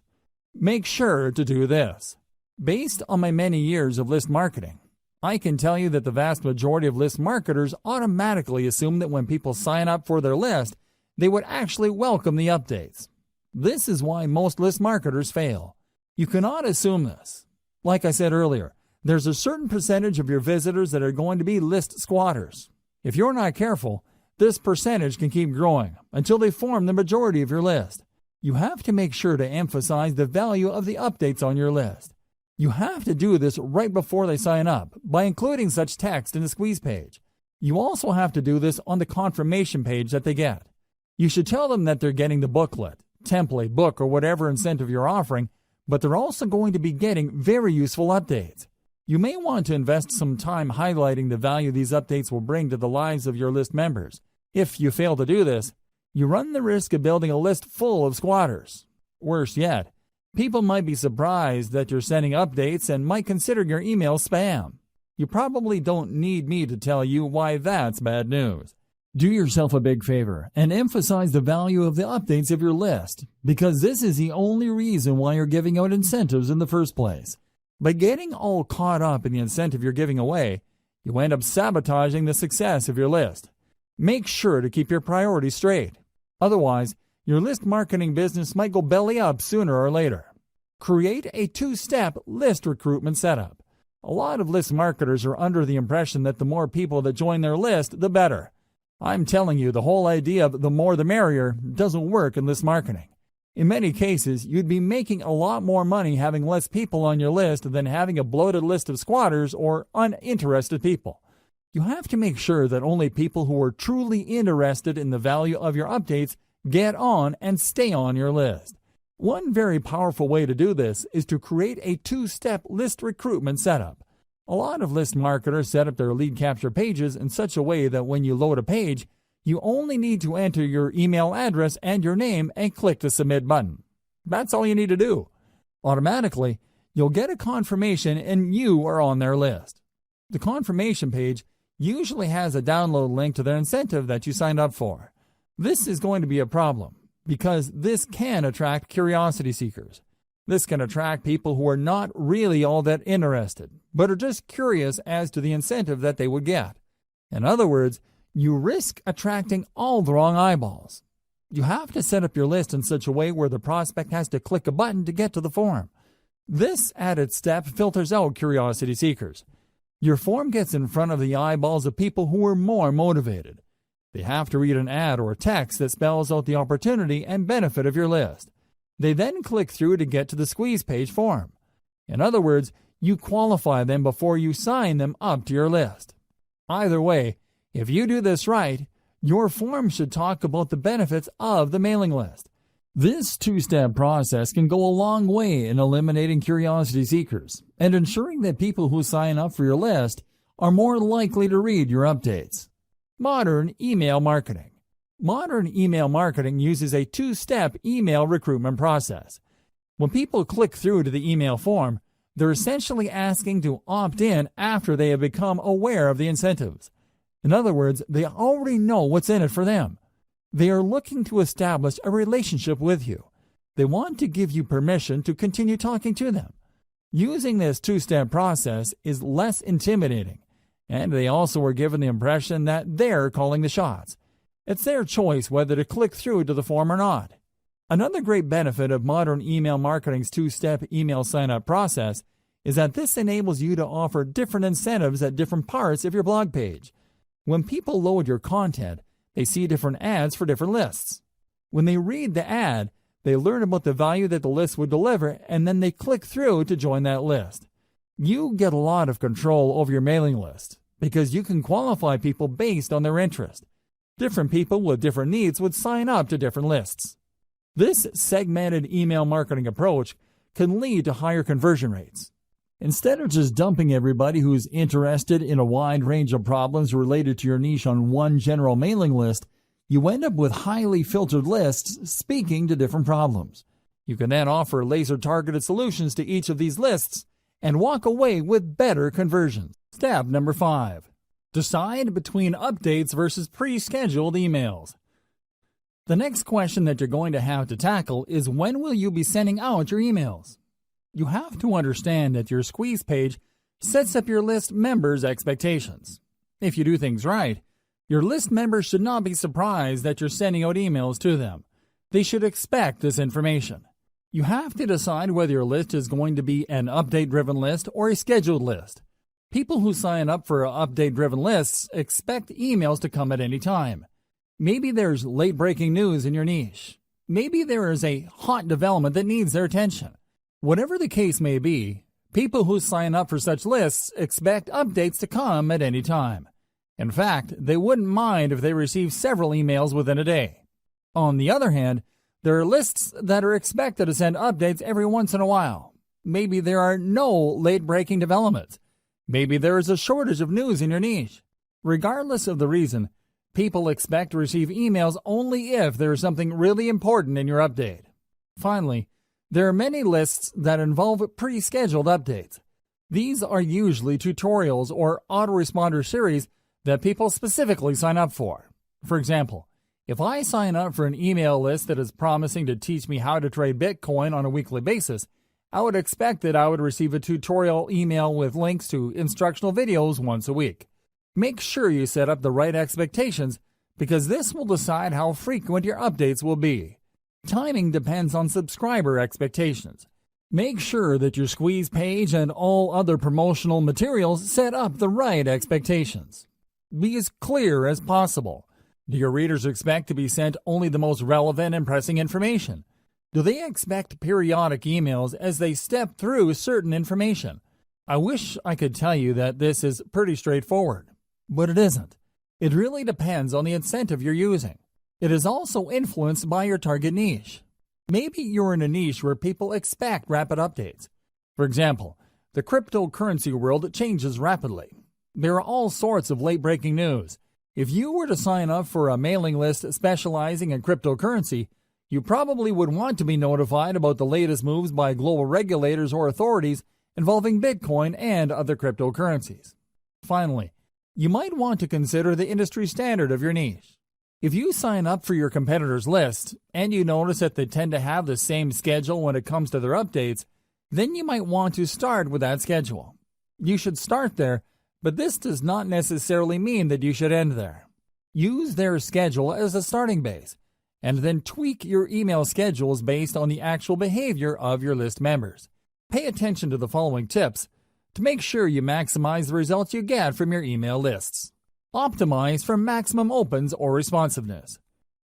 Make sure to do this. Based on my many years of list marketing, I can tell you that the vast majority of list marketers automatically assume that when people sign up for their list, they would actually welcome the updates. This is why most list marketers fail. You cannot assume this. Like I said earlier, there's a certain percentage of your visitors that are going to be list squatters. If you're not careful, this percentage can keep growing until they form the majority of your list. You have to make sure to emphasize the value of the updates on your list. You have to do this right before they sign up by including such text in the squeeze page. You also have to do this on the confirmation page that they get. You should tell them that they're getting the booklet, template, book, or whatever incentive you're offering, but they're also going to be getting very useful updates. You may want to invest some time highlighting the value these updates will bring to the lives of your list members. If you fail to do this, you run the risk of building a list full of squatters. Worse yet, people might be surprised that you're sending updates and might consider your email spam. You probably don't need me to tell you why that's bad news. Do yourself a big favor and emphasize the value of the updates of your list, because this is the only reason why you're giving out incentives in the first place. By getting all caught up in the incentive you're giving away, you end up sabotaging the success of your list. Make sure to keep your priorities straight. Otherwise, your list marketing business might go belly up sooner or later. Create a two-step list recruitment setup. A lot of list marketers are under the impression that the more people that join their list, the better. I'm telling you, the whole idea of the more the merrier doesn't work in list marketing. In many cases, you'd be making a lot more money having less people on your list than having a bloated list of squatters or uninterested people. You have to make sure that only people who are truly interested in the value of your updates get on and stay on your list. One very powerful way to do this is to create a two-step list recruitment setup. A lot of list marketers set up their lead capture pages in such a way that when you load a page, you only need to enter your email address and your name and click the submit button. That's all you need to do. Automatically, you'll get a confirmation and you are on their list. The confirmation page usually has a download link to their incentive that you signed up for. This is going to be a problem because this can attract curiosity seekers. This can attract people who are not really all that interested, but are just curious as to the incentive that they would get. In other words, you risk attracting all the wrong eyeballs. You have to set up your list in such a way where the prospect has to click a button to get to the form. This added step filters out curiosity seekers. Your form gets in front of the eyeballs of people who are more motivated. They have to read an ad or a text that spells out the opportunity and benefit of your list. They then click through to get to the squeeze page form. In other words, you qualify them before you sign them up to your list. Either way, if you do this right, your form should talk about the benefits of the mailing list. This two-step process can go a long way in eliminating curiosity seekers and ensuring that people who sign up for your list are more likely to read your updates. Modern email marketing. Modern email marketing uses a two-step email recruitment process. When people click through to the email form, they're essentially asking to opt in after they have become aware of the incentives. In other words, they already know what's in it for them. They are looking to establish a relationship with you. They want to give you permission to continue talking to them. Using this two-step process is less intimidating, and they also are given the impression that they're calling the shots. It's their choice whether to click through to the form or not. Another great benefit of modern email marketing's two-step email sign-up process is that this enables you to offer different incentives at different parts of your blog page. When people load your content, they see different ads for different lists. When they read the ad, they learn about the value that the list would deliver, and then they click through to join that list. You get a lot of control over your mailing list because you can qualify people based on their interest. Different people with different needs would sign up to different lists. This segmented email marketing approach can lead to higher conversion rates. Instead of just dumping everybody who's interested in a wide range of problems related to your niche on one general mailing list, you end up with highly filtered lists speaking to different problems. You can then offer laser-targeted solutions to each of these lists and walk away with better conversions. Step number 5. Decide between updates versus pre-scheduled emails. The next question that you're going to have to tackle is when will you be sending out your emails? You have to understand that your squeeze page sets up your list members' expectations. If you do things right, your list members should not be surprised that you're sending out emails to them. They should expect this information. You have to decide whether your list is going to be an update-driven list or a scheduled list. People who sign up for update-driven lists expect emails to come at any time. Maybe there's late-breaking news in your niche. Maybe there is a hot development that needs their attention. Whatever the case may be, people who sign up for such lists expect updates to come at any time. In fact, they wouldn't mind if they received several emails within a day. On the other hand, there are lists that are expected to send updates every once in a while. Maybe there are no late-breaking developments. Maybe there is a shortage of news in your niche. Regardless of the reason, people expect to receive emails only if there is something really important in your update. Finally, there are many lists that involve pre-scheduled updates. These are usually tutorials or autoresponder series that people specifically sign up for. For example, if I sign up for an email list that is promising to teach me how to trade Bitcoin on a weekly basis, I would expect that I would receive a tutorial email with links to instructional videos once a week. Make sure you set up the right expectations because this will decide how frequent your updates will be. Timing depends on subscriber expectations. Make sure that your squeeze page and all other promotional materials set up the right expectations. Be as clear as possible. Do your readers expect to be sent only the most relevant and pressing information? Do they expect periodic emails as they step through certain information? I wish I could tell you that this is pretty straightforward, but it isn't. It really depends on the incentive you're using. It is also influenced by your target niche. Maybe you're in a niche where people expect rapid updates. For example, the cryptocurrency world changes rapidly. There are all sorts of late-breaking news. If you were to sign up for a mailing list specializing in cryptocurrency, you probably would want to be notified about the latest moves by global regulators or authorities involving Bitcoin and other cryptocurrencies. Finally, you might want to consider the industry standard of your niche. If you sign up for your competitors' list and you notice that they tend to have the same schedule when it comes to their updates, then you might want to start with that schedule. You should start there, but this does not necessarily mean that you should end there. Use their schedule as a starting base, and then tweak your email schedules based on the actual behavior of your list members. Pay attention to the following tips to make sure you maximize the results you get from your email lists. Optimize for maximum opens or responsiveness.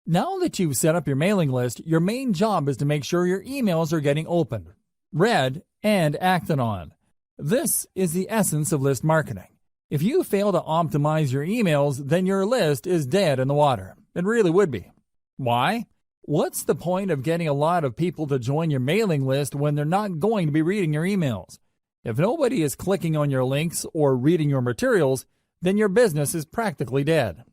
Now that you've set up your mailing list, your main job is to make sure your emails are getting opened, read, and acted on. This is the essence of list marketing. If you fail to optimize your emails, then your list is dead in the water. It really would be. Why? What's the point of getting a lot of people to join your mailing list when they're not going to be reading your emails? If nobody is clicking on your links or reading your materials, then your business is practically dead.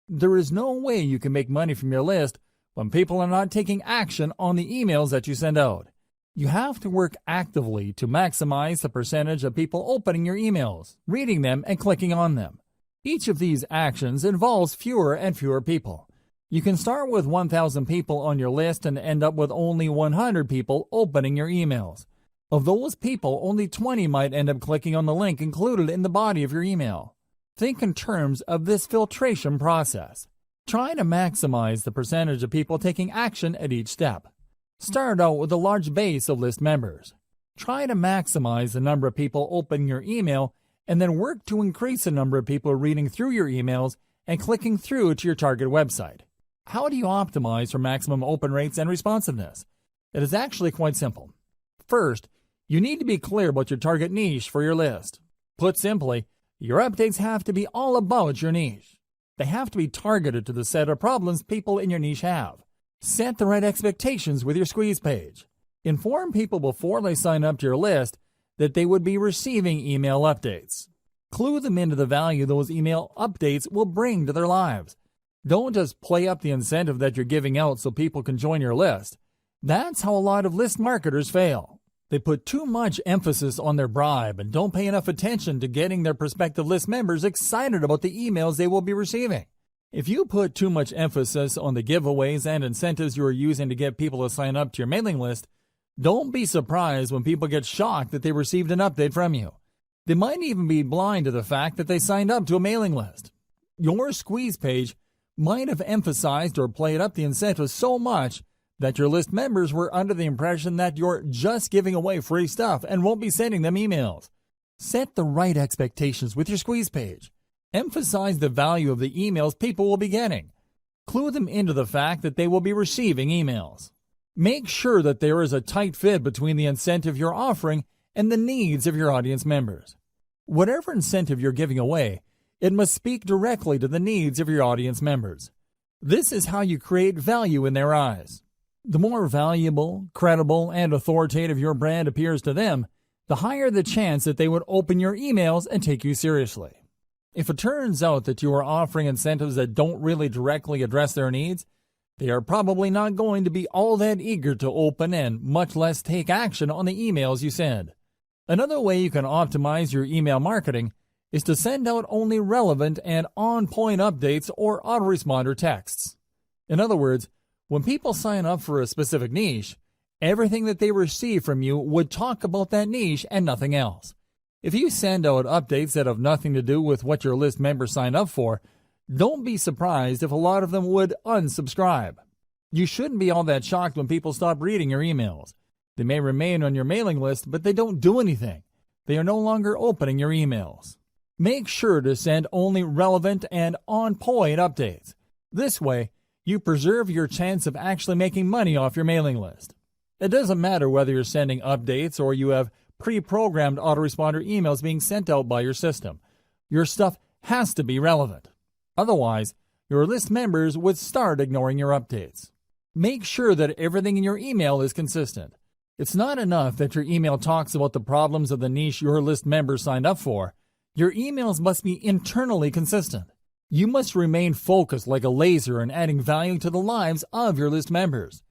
There is no way you can make money from your list when people are not taking action on the emails that you send out. You have to work actively to maximize the percentage of people opening your emails, reading them, and clicking on them. Each of these actions involves fewer and fewer people. You can start with 1,000 people on your list and end up with only 100 people opening your emails. Of those people, only 20 might end up clicking on the link included in the body of your email. Think in terms of this filtration process. Try to maximize the percentage of people taking action at each step. Start out with a large base of list members. Try to maximize the number of people opening your email and then work to increase the number of people reading through your emails and clicking through to your target website. How do you optimize for maximum open rates and responsiveness? It is actually quite simple. First, you need to be clear about your target niche for your list. Put simply, your updates have to be all about your niche. They have to be targeted to the set of problems people in your niche have. Set the right expectations with your squeeze page. Inform people before they sign up to your list that they would be receiving email updates. Clue them into the value those email updates will bring to their lives. Don't just play up the incentive that you're giving out so people can join your list. That's how a lot of list marketers fail. They put too much emphasis on their bribe and don't pay enough attention to getting their prospective list members excited about the emails they will be receiving. If you put too much emphasis on the giveaways and incentives you are using to get people to sign up to your mailing list, don't be surprised when people get shocked that they received an update from you. They might even be blind to the fact that they signed up to a mailing list. Your squeeze page might have emphasized or played up the incentives so much that your list members were under the impression that you're just giving away free stuff and won't be sending them emails. Set the right expectations with your squeeze page. Emphasize the value of the emails people will be getting. Clue them into the fact that they will be receiving emails. Make sure that there is a tight fit between the incentive you're offering and the needs of your audience members. Whatever incentive you're giving away, it must speak directly to the needs of your audience members. This is how you create value in their eyes. The more valuable, credible, and authoritative your brand appears to them, the higher the chance that they would open your emails and take you seriously. If it turns out that you are offering incentives that don't really directly address their needs, they are probably not going to be all that eager to open and much less take action on the emails you send. Another way you can optimize your email marketing is to send out only relevant and on-point updates or autoresponder texts. In other words, when people sign up for a specific niche, everything that they receive from you would talk about that niche and nothing else. If you send out updates that have nothing to do with what your list members sign up for, don't be surprised if a lot of them would unsubscribe. You shouldn't be all that shocked when people stop reading your emails. They may remain on your mailing list, but they don't do anything. They are no longer opening your emails. Make sure to send only relevant and on-point updates. This way, you preserve your chance of actually making money off your mailing list. It doesn't matter whether you're sending updates or you have pre-programmed autoresponder emails being sent out by your system. Your stuff has to be relevant. Otherwise, your list members would start ignoring your updates. Make sure that everything in your email is consistent. It's not enough that your email talks about the problems of the niche your list members signed up for. Your emails must be internally consistent. You must remain focused like a laser in adding value to the lives of your list members.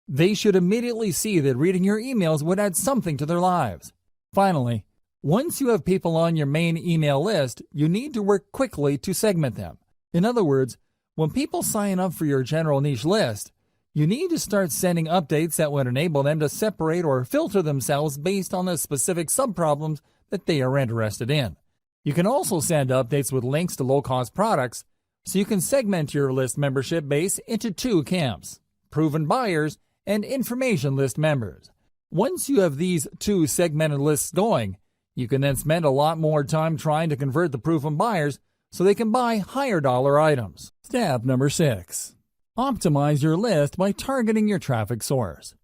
They should immediately see that reading your emails would add something to their lives. Finally, once you have people on your main email list, you need to work quickly to segment them. In other words, when people sign up for your general niche list, you need to start sending updates that would enable them to separate or filter themselves based on the specific subproblems that they are interested in. You can also send updates with links to low-cost products, so you can segment your list membership base into two camps: proven buyers and information list members. Once you have these two segmented lists going, you can then spend a lot more time trying to convert the proven buyers so they can buy higher dollar items. Step number 6. Optimize your list by targeting your traffic source.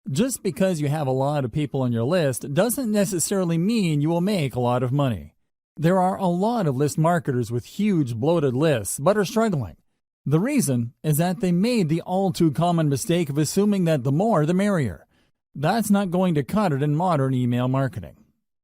Just because you have a lot of people on your list doesn't necessarily mean you will make a lot of money. There are a lot of list marketers with huge bloated lists but are struggling. The reason is that they made the all too common mistake of assuming that the more the merrier. That's not going to cut it in modern email marketing.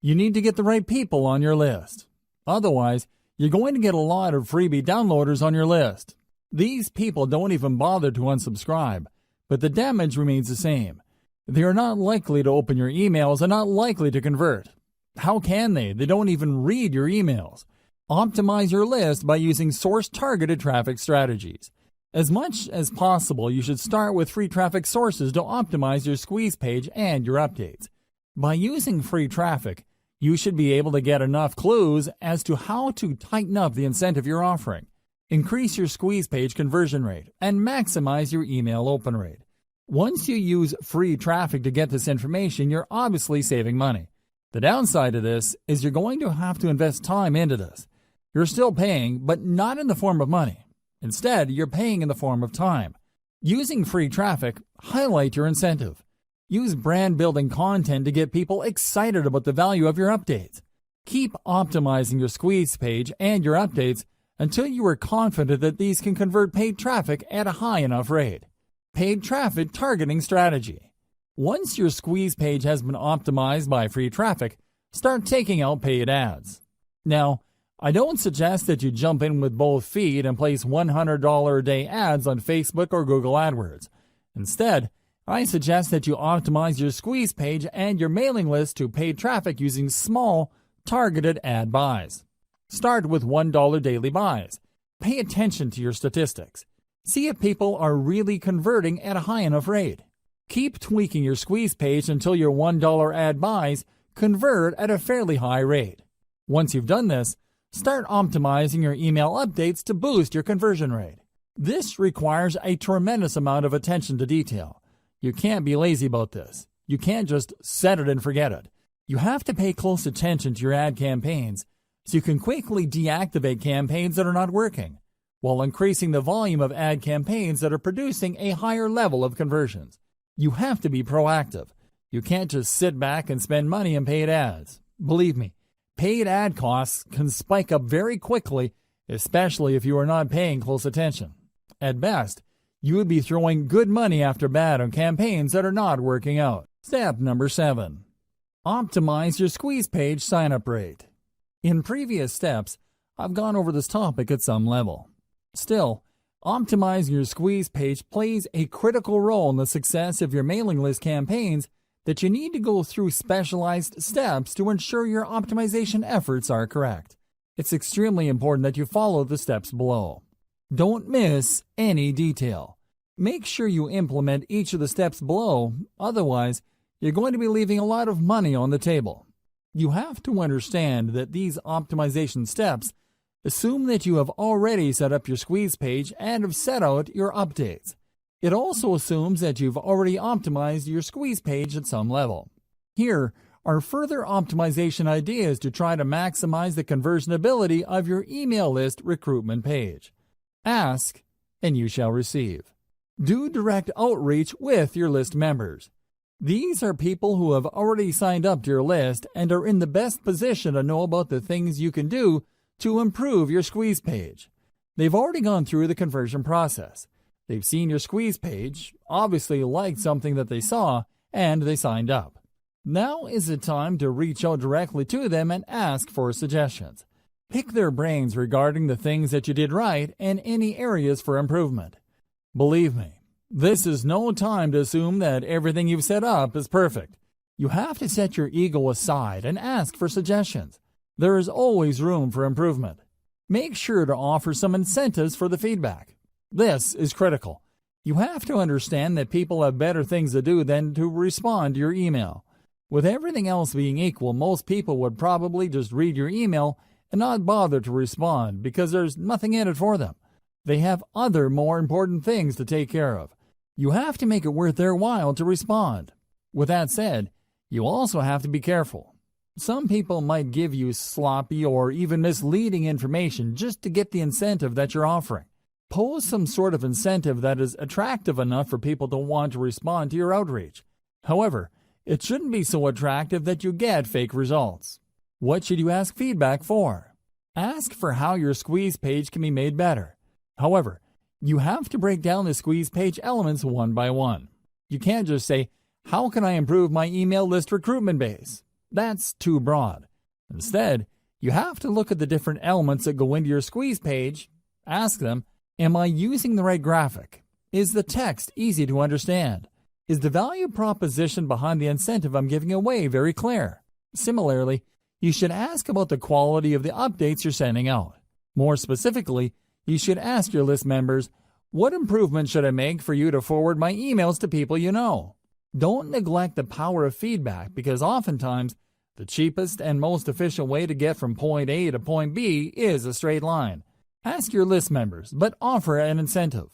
You need to get the right people on your list. Otherwise, you're going to get a lot of freebie downloaders on your list. These people don't even bother to unsubscribe, but the damage remains the same. They are not likely to open your emails and not likely to convert. How can they? They don't even read your emails. Optimize your list by using source-targeted traffic strategies. As much as possible, you should start with free traffic sources to optimize your squeeze page and your updates. By using free traffic, you should be able to get enough clues as to how to tighten up the incentive you're offering, increase your squeeze page conversion rate, and maximize your email open rate. Once you use free traffic to get this information, you're obviously saving money. The downside of this is you're going to have to invest time into this. You're still paying, but not in the form of money. Instead, you're paying in the form of time. Using free traffic, highlight your incentive. Use brand-building content to get people excited about the value of your updates. Keep optimizing your squeeze page and your updates until you are confident that these can convert paid traffic at a high enough rate. Paid traffic targeting strategy. Once your squeeze page has been optimized by free traffic, start taking out paid ads. Now, I don't suggest that you jump in with both feet and place $100 a day ads on Facebook or Google AdWords. Instead, I suggest that you optimize your squeeze page and your mailing list to paid traffic using small, targeted ad buys. Start with $1 daily buys. Pay attention to your statistics. See if people are really converting at a high enough rate. Keep tweaking your squeeze page until your $1 ad buys convert at a fairly high rate. Once you've done this, start optimizing your email updates to boost your conversion rate. This requires a tremendous amount of attention to detail. You can't be lazy about this. You can't just set it and forget it. You have to pay close attention to your ad campaigns so you can quickly deactivate campaigns that are not working, while increasing the volume of ad campaigns that are producing a higher level of conversions. You have to be proactive. You can't just sit back and spend money on paid ads. Believe me, paid ad costs can spike up very quickly, especially if you are not paying close attention. At best, you would be throwing good money after bad on campaigns that are not working out. Step number 7. Optimize your squeeze page sign-up rate. In previous steps, I've gone over this topic at some level. Still, optimizing your squeeze page plays a critical role in the success of your mailing list campaigns that you need to go through specialized steps to ensure your optimization efforts are correct. It's extremely important that you follow the steps below. Don't miss any detail. Make sure you implement each of the steps below, otherwise, you're going to be leaving a lot of money on the table. You have to understand that these optimization steps assume that you have already set up your squeeze page and have set out your updates. It also assumes that you've already optimized your squeeze page at some level. Here are further optimization ideas to try to maximize the conversion ability of your email list recruitment page. Ask, and you shall receive. Do direct outreach with your list members. These are people who have already signed up to your list and are in the best position to know about the things you can do to improve your squeeze page. They've already gone through the conversion process. They've seen your squeeze page, obviously liked something that they saw, and they signed up. Now is the time to reach out directly to them and ask for suggestions. Pick their brains regarding the things that you did right and any areas for improvement. Believe me, this is no time to assume that everything you've set up is perfect. You have to set your ego aside and ask for suggestions. There is always room for improvement. Make sure to offer some incentives for the feedback. This is critical. You have to understand that people have better things to do than to respond to your email. With everything else being equal, most people would probably just read your email and not bother to respond because there's nothing in it for them. They have other more important things to take care of. You have to make it worth their while to respond. With that said, you also have to be careful. Some people might give you sloppy or even misleading information just to get the incentive that you're offering. Pose some sort of incentive that is attractive enough for people to want to respond to your outreach. However, it shouldn't be so attractive that you get fake results. What should you ask feedback for? Ask for how your squeeze page can be made better. However, you have to break down the squeeze page elements one by one. You can't just say, "How can I improve my email list recruitment base?" That's too broad. Instead, you have to look at the different elements that go into your squeeze page. Ask them, am I using the right graphic? Is the text easy to understand? Is the value proposition behind the incentive I'm giving away very clear? Similarly, you should ask about the quality of the updates you're sending out. More specifically, you should ask your list members, what improvements should I make for you to forward my emails to people you know? Don't neglect the power of feedback because oftentimes the cheapest and most efficient way to get from point A to point B is a straight line. Ask your list members, but offer an incentive.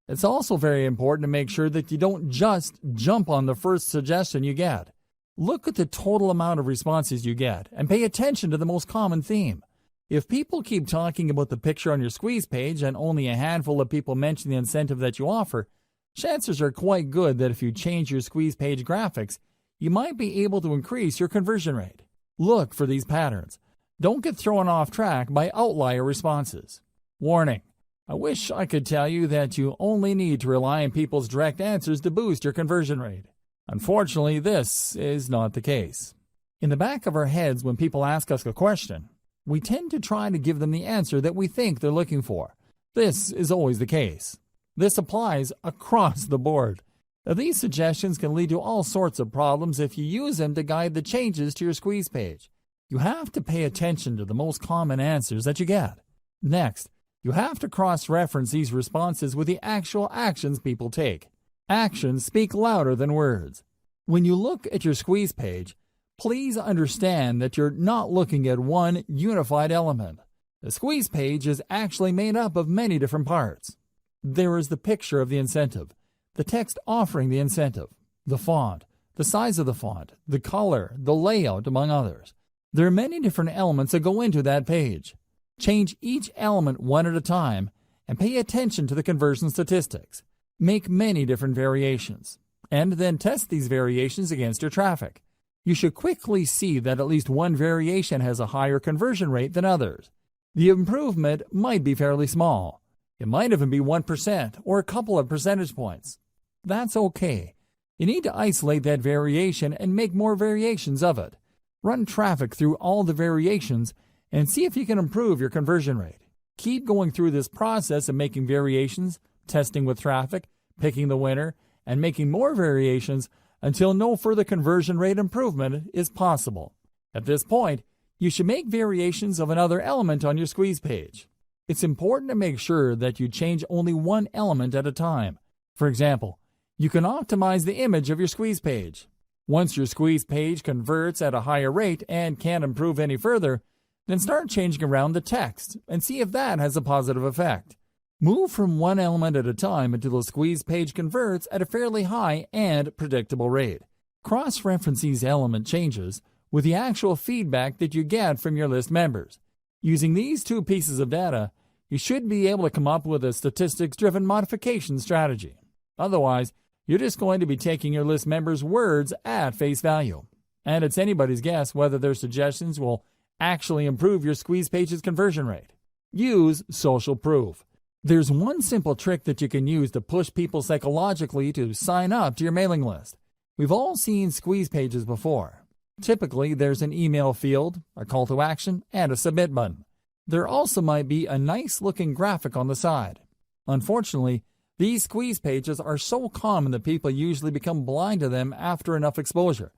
It's also very important to make sure that you don't just jump on the first suggestion you get. Look at the total amount of responses you get and pay attention to the most common theme. If people keep talking about the picture on your squeeze page and only a handful of people mention the incentive that you offer, chances are quite good that if you change your squeeze page graphics, you might be able to increase your conversion rate. Look for these patterns. Don't get thrown off track by outlier responses. Warning: I wish I could tell you that you only need to rely on people's direct answers to boost your conversion rate. Unfortunately, this is not the case. In the back of our heads, when people ask us a question, we tend to try to give them the answer that we think they're looking for. This is always the case. This applies across the board. Now, these suggestions can lead to all sorts of problems if you use them to guide the changes to your squeeze page. You have to pay attention to the most common answers that you get. Next, you have to cross-reference these responses with the actual actions people take. Actions speak louder than words. When you look at your squeeze page, please understand that you're not looking at one unified element. The squeeze page is actually made up of many different parts. There is the picture of the incentive, the text offering the incentive, the font, the size of the font, the color, the layout, among others. There are many different elements that go into that page. Change each element one at a time and pay attention to the conversion statistics. Make many different variations, and then test these variations against your traffic. You should quickly see that at least one variation has a higher conversion rate than others. The improvement might be fairly small. It might even be 1% or a couple of percentage points. That's okay. You need to isolate that variation and make more variations of it. Run traffic through all the variations and see if you can improve your conversion rate. Keep going through this process of making variations, testing with traffic, picking the winner, and making more variations until no further conversion rate improvement is possible. At this point, you should make variations of another element on your squeeze page. It's important to make sure that you change only one element at a time. For example, you can optimize the image of your squeeze page. Once your squeeze page converts at a higher rate and can't improve any further, then start changing around the text and see if that has a positive effect. Move from one element at a time until the squeeze page converts at a fairly high and predictable rate. Cross-reference these element changes with the actual feedback that you get from your list members. Using these two pieces of data, you should be able to come up with a statistics-driven modification strategy. Otherwise, you're just going to be taking your list members' words at face value. And it's anybody's guess whether their suggestions will actually improve your squeeze page's conversion rate. Use social proof. There's one simple trick that you can use to push people psychologically to sign up to your mailing list. We've all seen squeeze pages before. Typically, there's an email field, a call to action, and a submit button. There also might be a nice-looking graphic on the side. Unfortunately, these squeeze pages are so common that people usually become blind to them after enough exposure.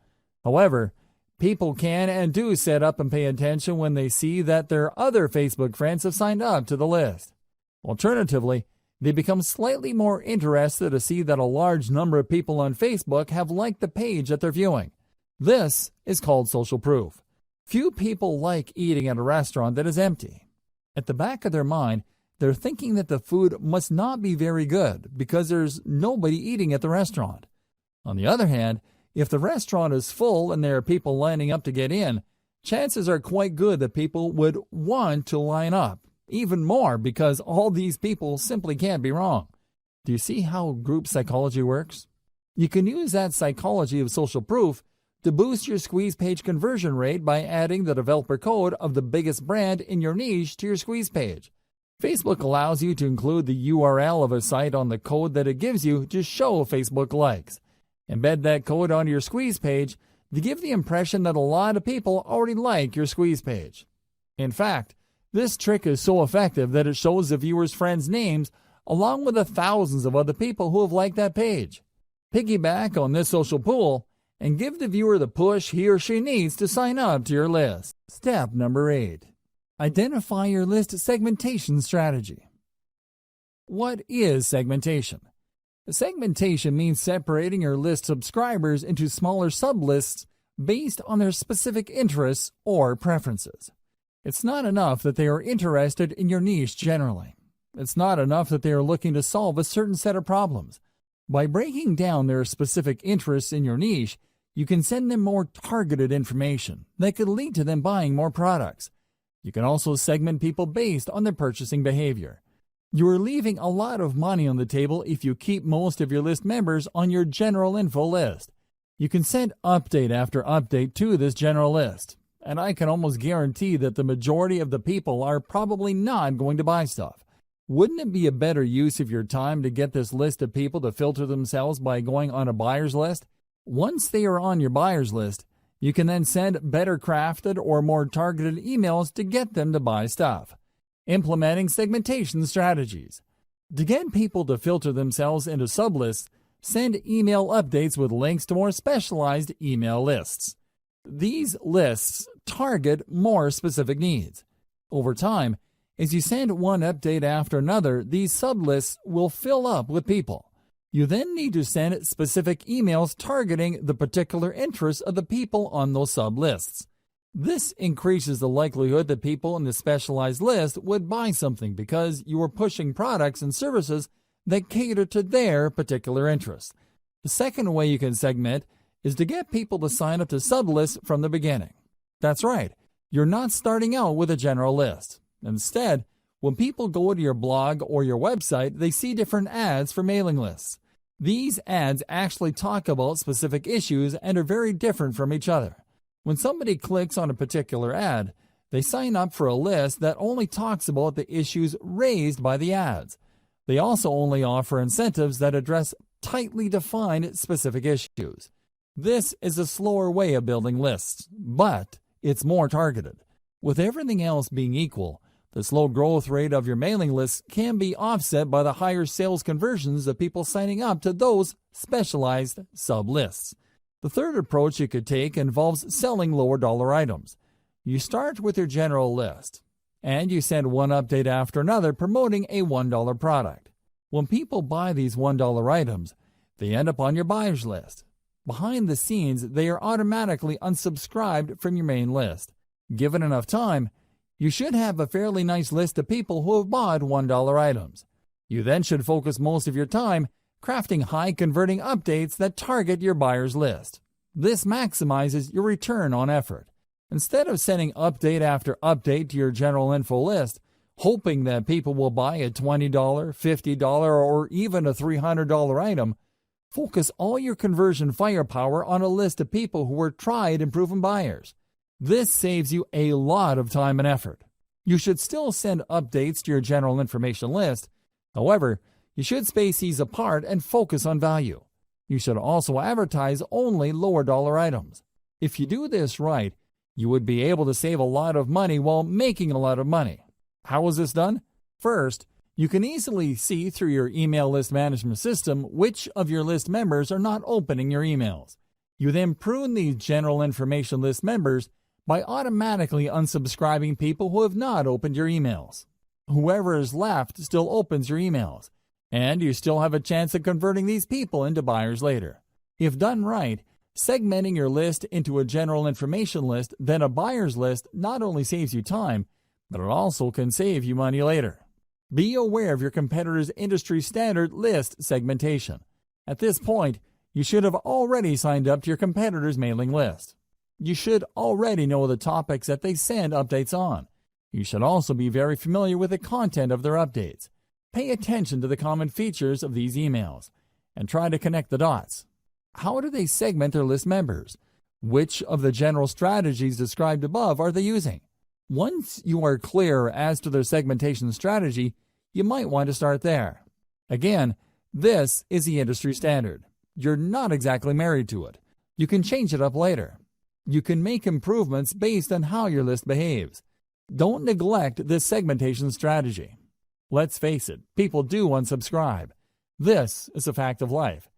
However, people can and do sit up and pay attention when they see that their other Facebook friends have signed up to the list. Alternatively, they become slightly more interested to see that a large number of people on Facebook have liked the page that they're viewing. This is called social proof. Few people like eating at a restaurant that is empty. At the back of their mind, they're thinking that the food must not be very good because there's nobody eating at the restaurant. On the other hand, if the restaurant is full and there are people lining up to get in, chances are quite good that people would want to line up, even more because all these people simply can't be wrong. Do you see how group psychology works? You can use that psychology of social proof to boost your squeeze page conversion rate by adding the developer code of the biggest brand in your niche to your squeeze page. Facebook allows you to include the URL of a site on the code that it gives you to show Facebook likes. Embed that code onto your squeeze page to give the impression that a lot of people already like your squeeze page. In fact, this trick is so effective that it shows the viewer's friends' names along with the thousands of other people who have liked that page. Piggyback on this social pool and give the viewer the push he or she needs to sign up to your list. Step number 8. Identify your list segmentation strategy. What is segmentation? Segmentation means separating your list subscribers into smaller sublists based on their specific interests or preferences. It's not enough that they are interested in your niche generally. It's not enough that they are looking to solve a certain set of problems. By breaking down their specific interests in your niche, you can send them more targeted information that could lead to them buying more products. You can also segment people based on their purchasing behavior. You are leaving a lot of money on the table if you keep most of your list members on your general info list. You can send update after update to this general list, and I can almost guarantee that the majority of the people are probably not going to buy stuff. Wouldn't it be a better use of your time to get this list of people to filter themselves by going on a buyer's list? Once they are on your buyer's list, you can then send better crafted or more targeted emails to get them to buy stuff. Implementing segmentation strategies. To get people to filter themselves into sublists, send email updates with links to more specialized email lists. These lists target more specific needs. Over time, as you send one update after another, these sublists will fill up with people. You then need to send specific emails targeting the particular interests of the people on those sublists. This increases the likelihood that people in the specialized list would buy something because you are pushing products and services that cater to their particular interests. The second way you can segment is to get people to sign up to sublists from the beginning. That's right, you're not starting out with a general list. Instead, when people go to your blog or your website, they see different ads for mailing lists. These ads actually talk about specific issues and are very different from each other. When somebody clicks on a particular ad, they sign up for a list that only talks about the issues raised by the ads. They also only offer incentives that address tightly defined specific issues. This is a slower way of building lists, but it's more targeted. With everything else being equal, the slow growth rate of your mailing list can be offset by the higher sales conversions of people signing up to those specialized sub-lists. The third approach you could take involves selling lower dollar items. You start with your general list, and you send one update after another promoting a $1 product. When people buy these $1 items, they end up on your buyer's list. Behind the scenes, they are automatically unsubscribed from your main list. Given enough time, you should have a fairly nice list of people who have bought $1 items. You then should focus most of your time crafting high-converting updates that target your buyer's list. This maximizes your return on effort. Instead of sending update after update to your general info list, hoping that people will buy a $20, $50, or even a $300 item. Focus all your conversion firepower on a list of people who are tried and proven buyers. This saves you a lot of time and effort. You should still send updates to your general information list. However, you should space these apart and focus on value. You should also advertise only lower dollar items. If you do this right, you would be able to save a lot of money while making a lot of money. How is this done? First, you can easily see through your email list management system which of your list members are not opening your emails. You then prune these general information list members by automatically unsubscribing people who have not opened your emails. Whoever is left still opens your emails, and you still have a chance of converting these people into buyers later. If done right, segmenting your list into a general information list, then a buyer's list not only saves you time, but it also can save you money later. Be aware of your competitor's industry standard list segmentation. At this point, you should have already signed up to your competitor's mailing list. You should already know the topics that they send updates on. You should also be very familiar with the content of their updates. Pay attention to the common features of these emails and try to connect the dots. How do they segment their list members? Which of the general strategies described above are they using? Once you are clear as to their segmentation strategy, you might want to start there. Again, this is the industry standard. You're not exactly married to it. You can change it up later. You can make improvements based on how your list behaves. Don't neglect this segmentation strategy. Let's face it, people do unsubscribe. This is a fact of life.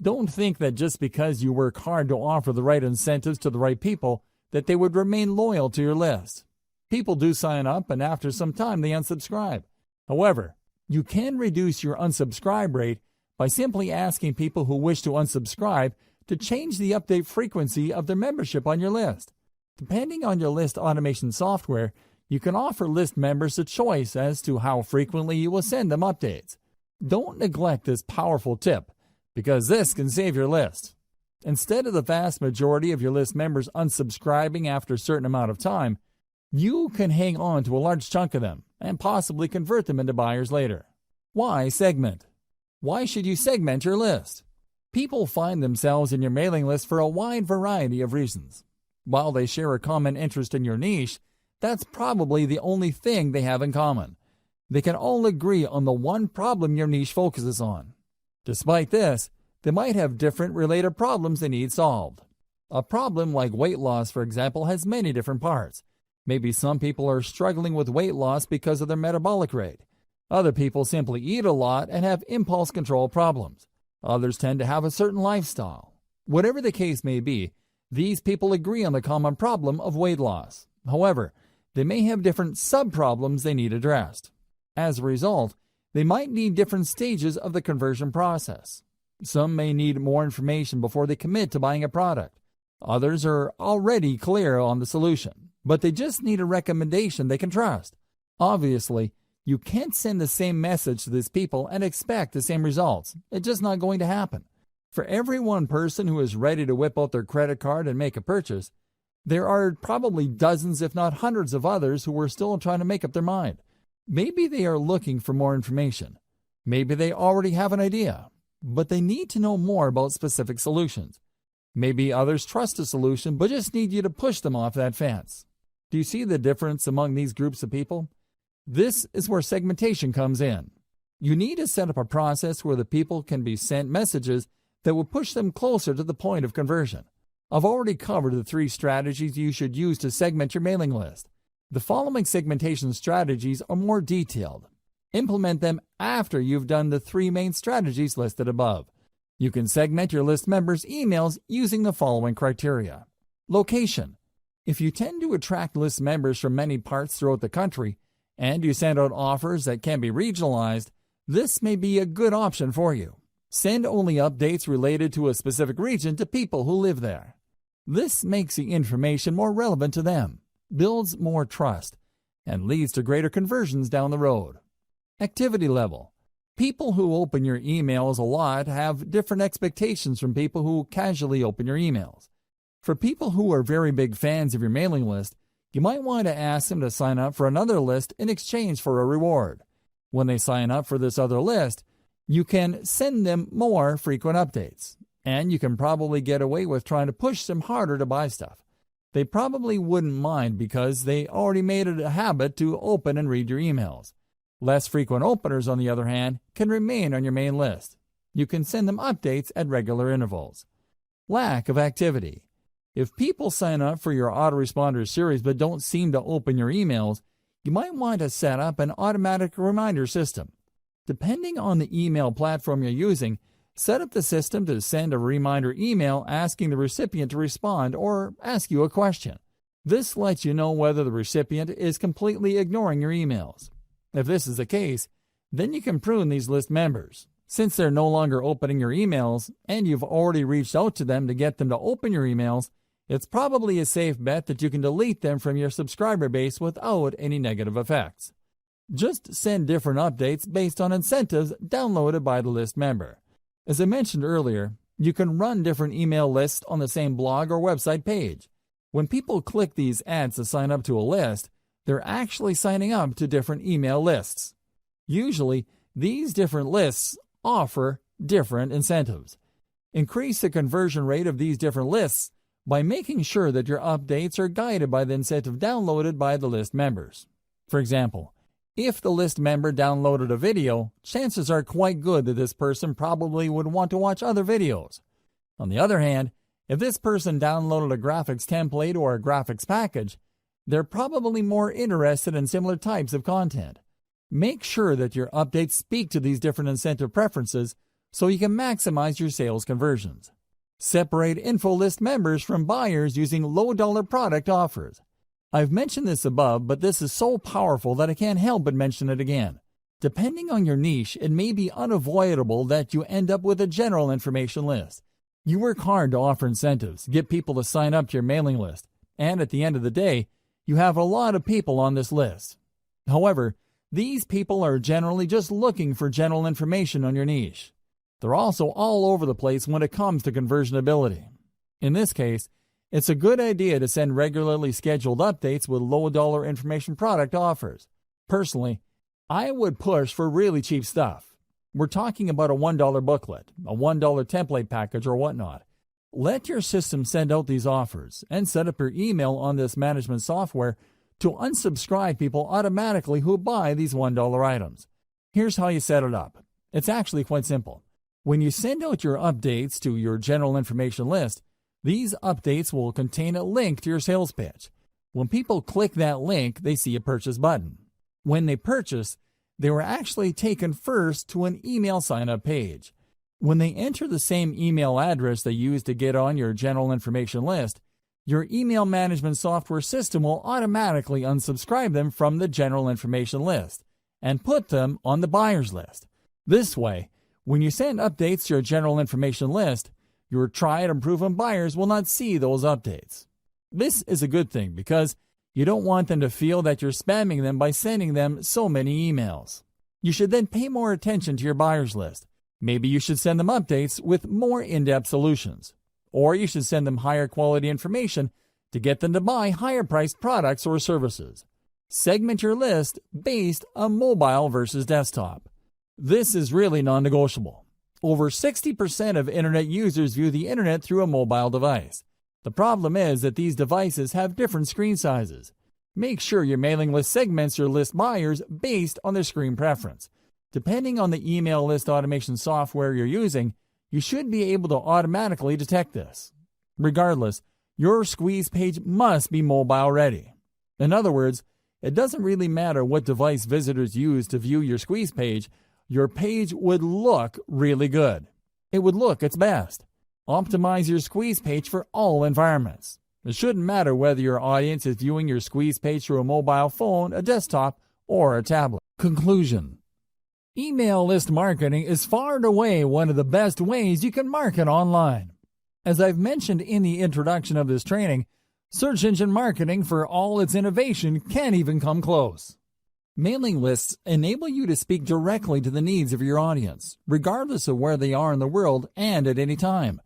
Don't think that just because you work hard to offer the right incentives to the right people, that they would remain loyal to your list. People do sign up, and after some time they unsubscribe. However, you can reduce your unsubscribe rate by simply asking people who wish to unsubscribe to change the update frequency of their membership on your list. Depending on your list automation software, you can offer list members a choice as to how frequently you will send them updates. Don't neglect this powerful tip, because this can save your list. Instead of the vast majority of your list members unsubscribing after a certain amount of time, you can hang on to a large chunk of them and possibly convert them into buyers later. Why segment? Why should you segment your list? People find themselves in your mailing list for a wide variety of reasons. While they share a common interest in your niche, that's probably the only thing they have in common. They can all agree on the one problem your niche focuses on. Despite this, they might have different related problems they need solved. A problem like weight loss, for example, has many different parts. Maybe some people are struggling with weight loss because of their metabolic rate. Other people simply eat a lot and have impulse control problems. Others tend to have a certain lifestyle. Whatever the case may be, these people agree on the common problem of weight loss. However, they may have different sub-problems they need addressed. As a result, they might need different stages of the conversion process. Some may need more information before they commit to buying a product. Others are already clear on the solution, but they just need a recommendation they can trust. Obviously, you can't send the same message to these people and expect the same results. It's just not going to happen. For every one person who is ready to whip out their credit card and make a purchase, there are probably dozens, if not hundreds of others who are still trying to make up their mind. Maybe they are looking for more information. Maybe they already have an idea, but they need to know more about specific solutions. Maybe others trust a solution but just need you to push them off that fence. Do you see the difference among these groups of people? This is where segmentation comes in. You need to set up a process where the people can be sent messages that will push them closer to the point of conversion. I've already covered the 3 strategies you should use to segment your mailing list. The following segmentation strategies are more detailed. Implement them after you've done the 3 main strategies listed above. You can segment your list members' emails using the following criteria. Location. If you tend to attract list members from many parts throughout the country, and you send out offers that can be regionalized, this may be a good option for you. Send only updates related to a specific region to people who live there. This makes the information more relevant to them, builds more trust, and leads to greater conversions down the road. Activity level. People who open your emails a lot have different expectations from people who casually open your emails. For people who are very big fans of your mailing list, You might want to ask them to sign up for another list in exchange for a reward. When they sign up for this other list, you can send them more frequent updates, and you can probably get away with trying to push them harder to buy stuff. They probably wouldn't mind because they already made it a habit to open and read your emails. Less frequent openers, on the other hand, can remain on your main list. You can send them updates at regular intervals. Lack of activity. If people sign up for your autoresponder series but don't seem to open your emails, you might want to set up an automatic reminder system. Depending on the email platform you're using, set up the system to send a reminder email asking the recipient to respond or ask you a question. This lets you know whether the recipient is completely ignoring your emails. If this is the case, then you can prune these list members. Since they're no longer opening your emails and you've already reached out to them to get them to open your emails, it's probably a safe bet that you can delete them from your subscriber base without any negative effects. Just send different updates based on incentives downloaded by the list member. As I mentioned earlier, you can run different email lists on the same blog or website page. When people click these ads to sign up to a list, they're actually signing up to different email lists. Usually, these different lists offer different incentives. Increase the conversion rate of these different lists by making sure that your updates are guided by the incentive downloaded by the list members. For example, if the list member downloaded a video, chances are quite good that this person probably would want to watch other videos. On the other hand, if this person downloaded a graphics template or a graphics package, they're probably more interested in similar types of content. Make sure that your updates speak to these different incentive preferences so you can maximize your sales conversions. Separate info list members from buyers using low-dollar product offers. I've mentioned this above, but this is so powerful that I can't help but mention it again. Depending on your niche, it may be unavoidable that you end up with a general information list. You work hard to offer incentives, get people to sign up to your mailing list, and at the end of the day, you have a lot of people on this list. However, these people are generally just looking for general information on your niche. They're also all over the place when it comes to conversionability. In this case, it's a good idea to send regularly scheduled updates with low-dollar information product offers. Personally, I would push for really cheap stuff. We're talking about a $1 booklet, a $1 template package, or whatnot. Let your system send out these offers and set up your email on this management software to unsubscribe people automatically who buy these $1 items. Here's how you set it up. It's actually quite simple. When you send out your updates to your general information list, these updates will contain a link to your sales pitch. When people click that link, they see a purchase button. When they purchase, they were actually taken first to an email sign-up page. When they enter the same email address they used to get on your general information list, your email management software system will automatically unsubscribe them from the general information list and put them on the buyer's list. This way, when you send updates to your general information list, your tried and proven buyers will not see those updates. This is a good thing because you don't want them to feel that you're spamming them by sending them so many emails. You should then pay more attention to your buyer's list. Maybe you should send them updates with more in-depth solutions. Or you should send them higher quality information to get them to buy higher priced products or services. Segment your list based on mobile versus desktop. This is really non-negotiable. Over 60% of internet users view the internet through a mobile device. The problem is that these devices have different screen sizes. Make sure your mailing list segments your list buyers based on their screen preference. Depending on the email list automation software you're using, you should be able to automatically detect this. Regardless, your squeeze page must be mobile ready. In other words, it doesn't really matter what device visitors use to view your squeeze page, your page would look really good. It would look its best. Optimize your squeeze page for all environments. It shouldn't matter whether your audience is viewing your squeeze page through a mobile phone, a desktop, or a tablet. Conclusion. Email list marketing is far and away one of the best ways you can market online. As I've mentioned in the introduction of this training, search engine marketing, for all its innovation, can't even come close. Mailing lists enable you to speak directly to the needs of your audience, regardless of where they are in the world and at any time.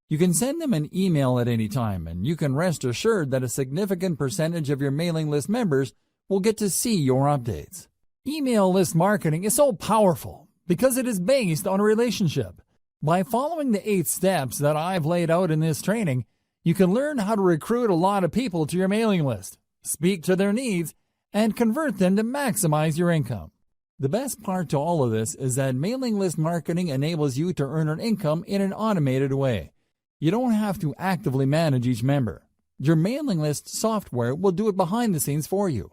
You can send them an email at any time, and you can rest assured that a significant percentage of your mailing list members will get to see your updates. Email list marketing is so powerful because it is based on a relationship. By following the 8 steps that I've laid out in this training, you can learn how to recruit a lot of people to your mailing list, speak to their needs, and convert them to maximize your income. The best part to all of this is that mailing list marketing enables you to earn an income in an automated way. You don't have to actively manage each member. Your mailing list software will do it behind the scenes for you.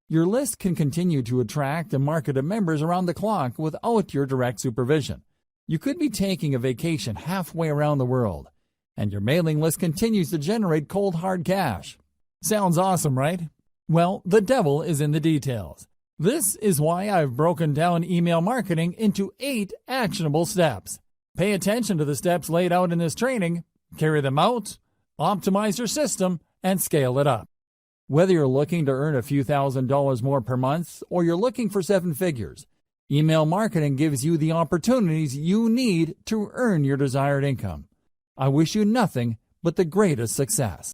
Your list can continue to attract and market to members around the clock without your direct supervision. You could be taking a vacation halfway around the world, and your mailing list continues to generate cold hard cash. Sounds awesome, right? Well, the devil is in the details. This is why I've broken down email marketing into 8 actionable steps. Pay attention to the steps laid out in this training, carry them out, optimize your system, and scale it up. Whether you're looking to earn a few $1,000s more per month or you're looking for 7 figures, email marketing gives you the opportunities you need to earn your desired income. I wish you nothing but the greatest success.